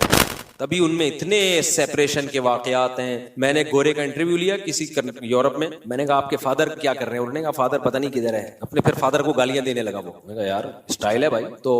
D: تبھی ان میں اتنے سیپریشن کے واقعات ہیں. میں نے گورے کا انٹرویو لیا کسی یورپ میں, میں نے کہا آپ کے فادر کیا کر رہے ہیں؟ انہوں نے کہا فادر پتہ نہیں کدھر ہے. اپنے پھر فادر کو گالیاں دینے لگا. وہ میں کہا یار اسٹائل ہے بھائی. تو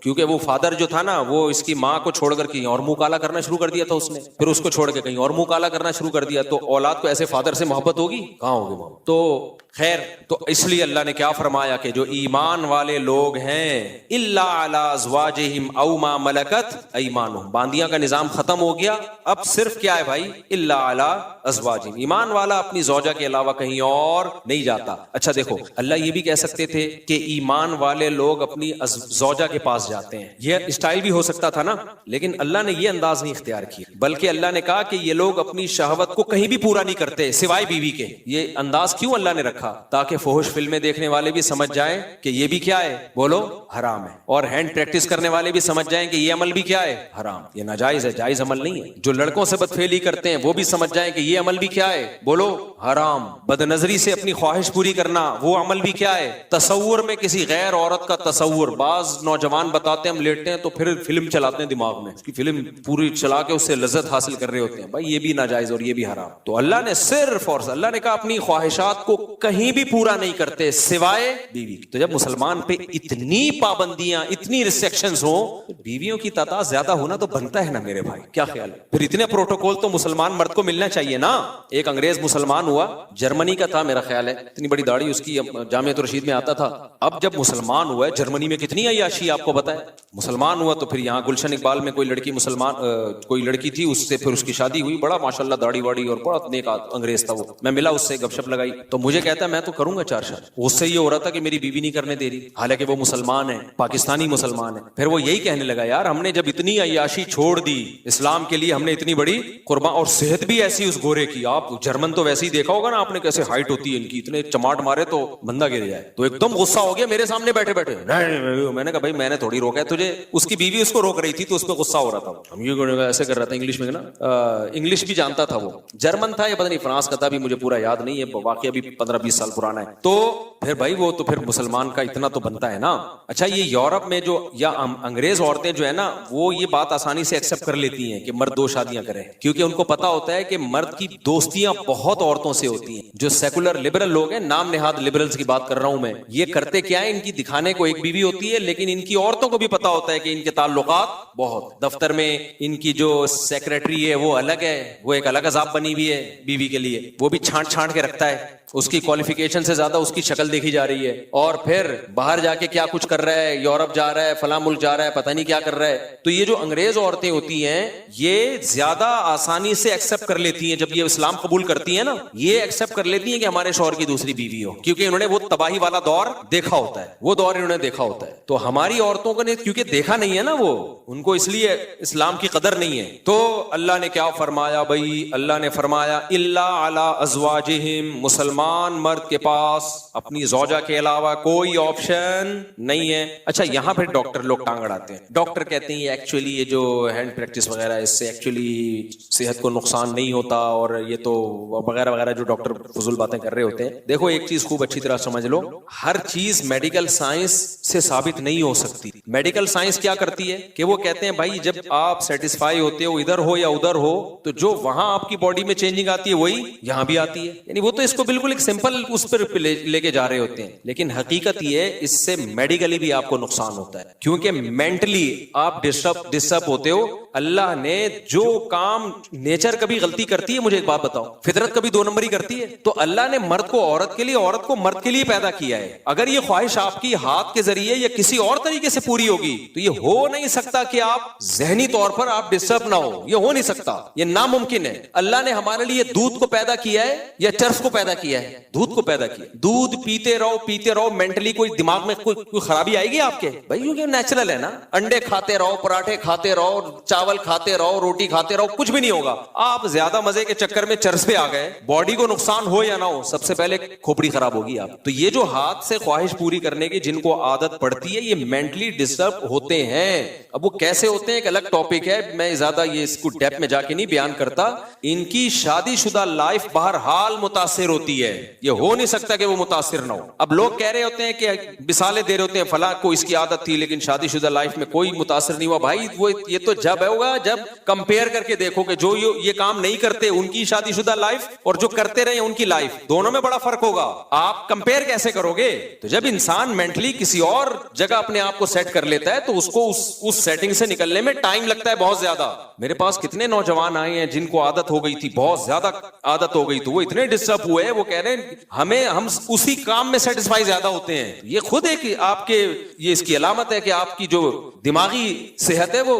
D: کیونکہ وہ فادر جو تھا نا, وہ اس کی ماں کو چھوڑ کر کہیں اور منہ کالا کرنا شروع کر دیا تھا اس نے, پھر اس کو چھوڑ کے کہیں اور منہ کالا کرنا شروع کر دیا. تو اولاد کو ایسے فادر سے محبت ہوگی کہاں ہوگی ماں. تو خیر, تو اس لیے اللہ نے کیا فرمایا کہ جو ایمان والے لوگ ہیں الا علی ازواجہم او ما ملکت ایمانہم, باندیاں کا نظام ختم ہو گیا. اب صرف کیا ہے بھائی؟ الا علی ازواجہم, ایمان والا اپنی زوجہ کے علاوہ کہیں اور نہیں جاتا. اچھا دیکھو, اللہ یہ بھی کہہ سکتے تھے کہ ایمان والے لوگ اپنی زوجہ کے پاس جاتے ہیں, یہ اسٹائل بھی ہو سکتا تھا نا, لیکن اللہ نے یہ انداز نہیں اختیار کیا, بلکہ اللہ نے کہا کہ یہ لوگ اپنی شہوت کو کہیں بھی پورا نہیں کرتے سوائے بیوی کے. یہ انداز کیوں اللہ نے رکھا؟ رکھا تاکہ فحش فلمیں دیکھنے والے بھی سمجھ جائیں کہ یہ بھی کیا ہے, بولو حرام ہے, اور ہینڈ پریکٹس کرنے والے بھی سمجھ جائیں کہ یہ عمل بھی کیا ہے, حرام, یہ ناجائز ہے, جائز عمل نہیں ہے. جو لڑکوں سے بدفعلی کرتے ہیں وہ بھی سمجھ جائیں کہ یہ عمل بھی کیا ہے, بولو حرام. بد نظری سے اپنی خواہش پوری کرنا وہ عمل بھی کیا ہے. تصور میں کسی غیر عورت کا تصور, بعض نوجوان بتاتے ہیں ہم لیٹتے ہیں تو پھر فلم چلاتے ہیں دماغ میں, اس کی فلم پوری چلا کے اس سے لذت حاصل کر رہے ہوتے ہیں. بھائی یہ بھی ناجائز اور یہ بھی حرام. تو اللہ نے صرف اور اللہ نے کہا اپنی خواہشات کو کہیں بھی پورا نہیں کرتے سوائے بیوی. تو جب مسلمان پہ اتنی پابندیاں, اتنی ریسٹرکشنز ہوں, تو بیویوں کی تعداد زیادہ ہونا تو بنتا ہے نا میرے بھائی, کیا خیال ہے؟ پھر اتنے پروٹوکول تو مسلمان مرد کو ملنا چاہیے نا. ایک انگریز مسلمان ہوا, جرمنی کا تھا میرا خیال ہے, اتنی بڑی داڑھی اس کی, جامعۃ الرشید میں آتا تھا. اب جب مسلمان ہوا ہے, جرمنی میں کتنی عیاشی آپ کو بتائے, مسلمان ہوا تو پھر یہاں گلشن اقبال میں کوئی لڑکی مسلمان کوئی لڑکی تھی, اس سے پھر اس کی شادی ہوئی, بڑا ماشاءاللہ داڑھی واڑی اور بڑا نیک انگریز تھا وہ. میں ملا اس سے, گپ شپ لگائی تو مجھے کہتا ہے میں تو کروں گا 4 شادی. اس سے یہ ہو رہا تھا کہ میری بیوی نہیں کرنے دے رہی, حالانکہ وہ مسلمان ہے, پاکستانی مسلمان ہے. پھر وہ یہی کہنے لگا یار ہم نے جب اتنی عیاشی چھوڑ دی اسلام کے لیے, ہم نے اتنی بڑی قربان, اور صحت بھی ایسی اس گورے کی, آپ جرمن تو ویسے ہی دیکھا ہوگا نا آپ نے کیسے ہائٹ ہوتی ہے ان کی, اتنے چماٹ مارے تو بندہ گر جائے. تو ایک دم غصہ ہو گیا میرے سامنے بیٹھے بیٹھے. میں نے کہا بھائی میں نے تھوڑی روکا ہے تجھے, اس کی بیوی اس کو روک رہی تھی تو اس پہ غصہ ہو رہا تھا. ہم یہ ایسے کر رہا تھا انگلش میں نا, انگلش بھی جانتا تھا, وہ جرمن تھا یا پتہ نہیں فرانس کا تھا, بھی مجھے پورا یاد نہیں ہے, واقعہ بھی 15-20 سال پرانا ہے. تو پھر بھائی وہ تو پھر مسلمان کا اتنا تو بنتا ہے نا. اچھا یہ یورپ میں جو یا انگریز عورتیں جو ہے نا, وہ یہ بات آسانی سے ایکسپٹ کر لیتی ہیں کہ مرد 2 شادیاں کرے, کیونکہ ان کو پتا ہوتا ہے کہ مرد کی دوستیاں بہت عورتوں سے ہوتی ہیں. جو سیکولر لبرل لوگ ہیں, نام نہاد لبرلز کی بات کر رہا ہوں میں, یہ کرتے کیا ہے, ان کی دکھانے کو ایک بیوی ہوتی ہے, لیکن ان کی عورتوں کو بھی پتا ہوتا ہے کہ ان کے تعلقات بہت, دفتر میں ان کی جو سیکرٹری ہے وہ الگ ہے, وہ ایک الگ عذاب بنی ہوئی ہے بیوی کے لیے, وہ بھی چھانٹ کے رکھتا ہے, اس کی کوالیفیکیشن سے زیادہ اس کی شکل دیکھی جا رہی ہے, اور پھر باہر جا کے کیا کچھ کر رہا ہے, یورپ جا رہا ہے, فلاں ملک جا رہا ہے, پتہ نہیں کیا کر رہا ہے. تو یہ جو انگریز عورتیں ہوتی ہیں یہ زیادہ آسانی سے ایکسپٹ کر لیتی ہیں, جب یہ اسلام قبول کرتی ہیں نا, یہ ایکسپٹ کر لیتی ہیں کہ ہمارے شوہر کی دوسری بیوی ہو, کیونکہ انہوں نے وہ تباہی والا دور دیکھا ہوتا ہے, وہ دور انہوں نے دیکھا ہوتا ہے. تو ہماری عورتوں کو کیونکہ دیکھا نہیں ہے نا وہ, ان کو اس لیے اسلام کی قدر نہیں ہے. تو اللہ نے کیا فرمایا بھائی, اللہ نے فرمایا الا علی ازواجہم, مسلمان مرد کے پاس اپنی زوجہ کے علاوہ کوئی آپشن نہیں ہے. اچھا یہاں پھر ڈاکٹر لوگ ٹانگ اڑاتے ہیں, ڈاکٹر کہتے ہیں ایکچولی یہ جو ہینڈ پریکٹس وغیرہ ہے اس سے ایکچولی صحت کو نقصان نہیں ہوتا, اور یہ تو وغیرہ وغیرہ جو ڈاکٹر فضول باتیں کر رہے ہوتے ہیں. دیکھو ایک چیز خوب اچھی طرح سمجھ لو, ہر چیز میڈیکل سائنس سے ثابت نہیں ہو سکتی. میڈیکل سائنس کیا کرتی ہے کہ وہ کہتے ہیں بھائی جب آپ سیٹسفائی ہوتے ہو ادھر ہو یا ادھر ہو, تو جو وہاں آپ کی باڈی میں چینجنگ آتی ہے وہی یہاں بھی آتی ہے. یعنی وہ تو اس کو بالکل ایک سمپل اس پر لے کے جا رہے ہوتے ہیں, لیکن حقیقت یہ ہے اس سے میڈیکلی بھی آپ کو نقصان ہوتا ہے, کیونکہ مینٹلی آپ ڈسٹرب ہوتے ہو. اللہ نے جو کام, نیچر کبھی غلطی کرتی ہے, مجھے ایک بات بتاؤ, فطرت کبھی 2 نمبری کرتی ہے؟ تو اللہ نے مرد کو عورت کے لیے, عورت کو مرد کے لیے پیدا کیا ہے. اگر یہ خواہش آپ کی ہاتھ کے ذریعے یا کسی اور طریقے سے پوری ہوگی تو یہ ہو نہیں سکتا کہ آپ ذہنی طور پر آپ ڈسٹرب نہ ہو, یہ ہو نہیں سکتا, یہ ناممکن ہے. اللہ نے ہمارے لیے دودھ کو پیدا کیا ہے یا چرس کو پیدا کیا ہے؟ دودھ کو پیدا کیا. دودھ پیتے رہو, مینٹلی کوئی دماغ میں کوئی خرابی آئے گی آپ کے؟ بھائی کیونکہ نیچرل ہے نا, انڈے کھاتے رہو, پراٹھے کھاتے رہو, چاول کھاتے رہو, روٹی کھاتے رہو, کچھ بھی نہیں ہوگا. آپ زیادہ مزے کے چکر میں چرس پہ آ گئے, باڈی کو نقصان ہو یا نہ ہو, سب سے پہلے کھوپڑی خراب ہوگی آپ. تو یہ جو ہاتھ سے خواہش پوری کرنے کی جن کو عادت پڑتی ہے, یہ مینٹلی ڈسٹرب ہوتے ہیں. اب وہ کیسے ہوتے ہیں ایک الگ ٹاپک ہے, میں زیادہ یہ اس کو ڈیپ میں جا کے نہیں بیان کرتا. ان کی شادی شدہ لائف بہرحال متاثر ہوتی ہے, یہ ہو نہیں سکتا کہ وہ متاثر نہ ہو. اب لوگ کہہ رہے ہوتے ہیں کہ مثالیں دے رہے ہوتے ہیں, فلاں کو اس کی عادت تھی لیکن شادی شدہ لائف میں کوئی متاثر نہیں ہوا. بھائی وہ یہ تو جب ہوگا جب کمپیئر کر کے دیکھو کہ جو یہ کام نہیں کرتے ان کی شادی شدہ لائف اور جو کرتے رہے ان کی لائف, دونوں میں بڑا فرق ہوگا. آپ کمپیئر کیسے کرو گے؟ تو جب انسان مینٹلی کسی اور جگہ اپنے آپ کو سیٹ کر لیتا ہے تو اس کو اس سیٹنگ سے نکلنے میں ٹائم لگتا ہے بہت زیادہ. میرے پاس کتنے نوجوان آئے ہیں جن کو عادت ہو گئی تھی, بہت زیادہ عادت ہو گئی تو وہ اتنے ڈسٹرب ہوئے, وہ کہہ رہے ہیں ہم اسی کام میں سیٹسفائی زیادہ ہوتے ہیں. یہ خود ایک آپ کے یہ اس کی علامت ہے کہ آپ کی جو دماغی صحت ہے وہ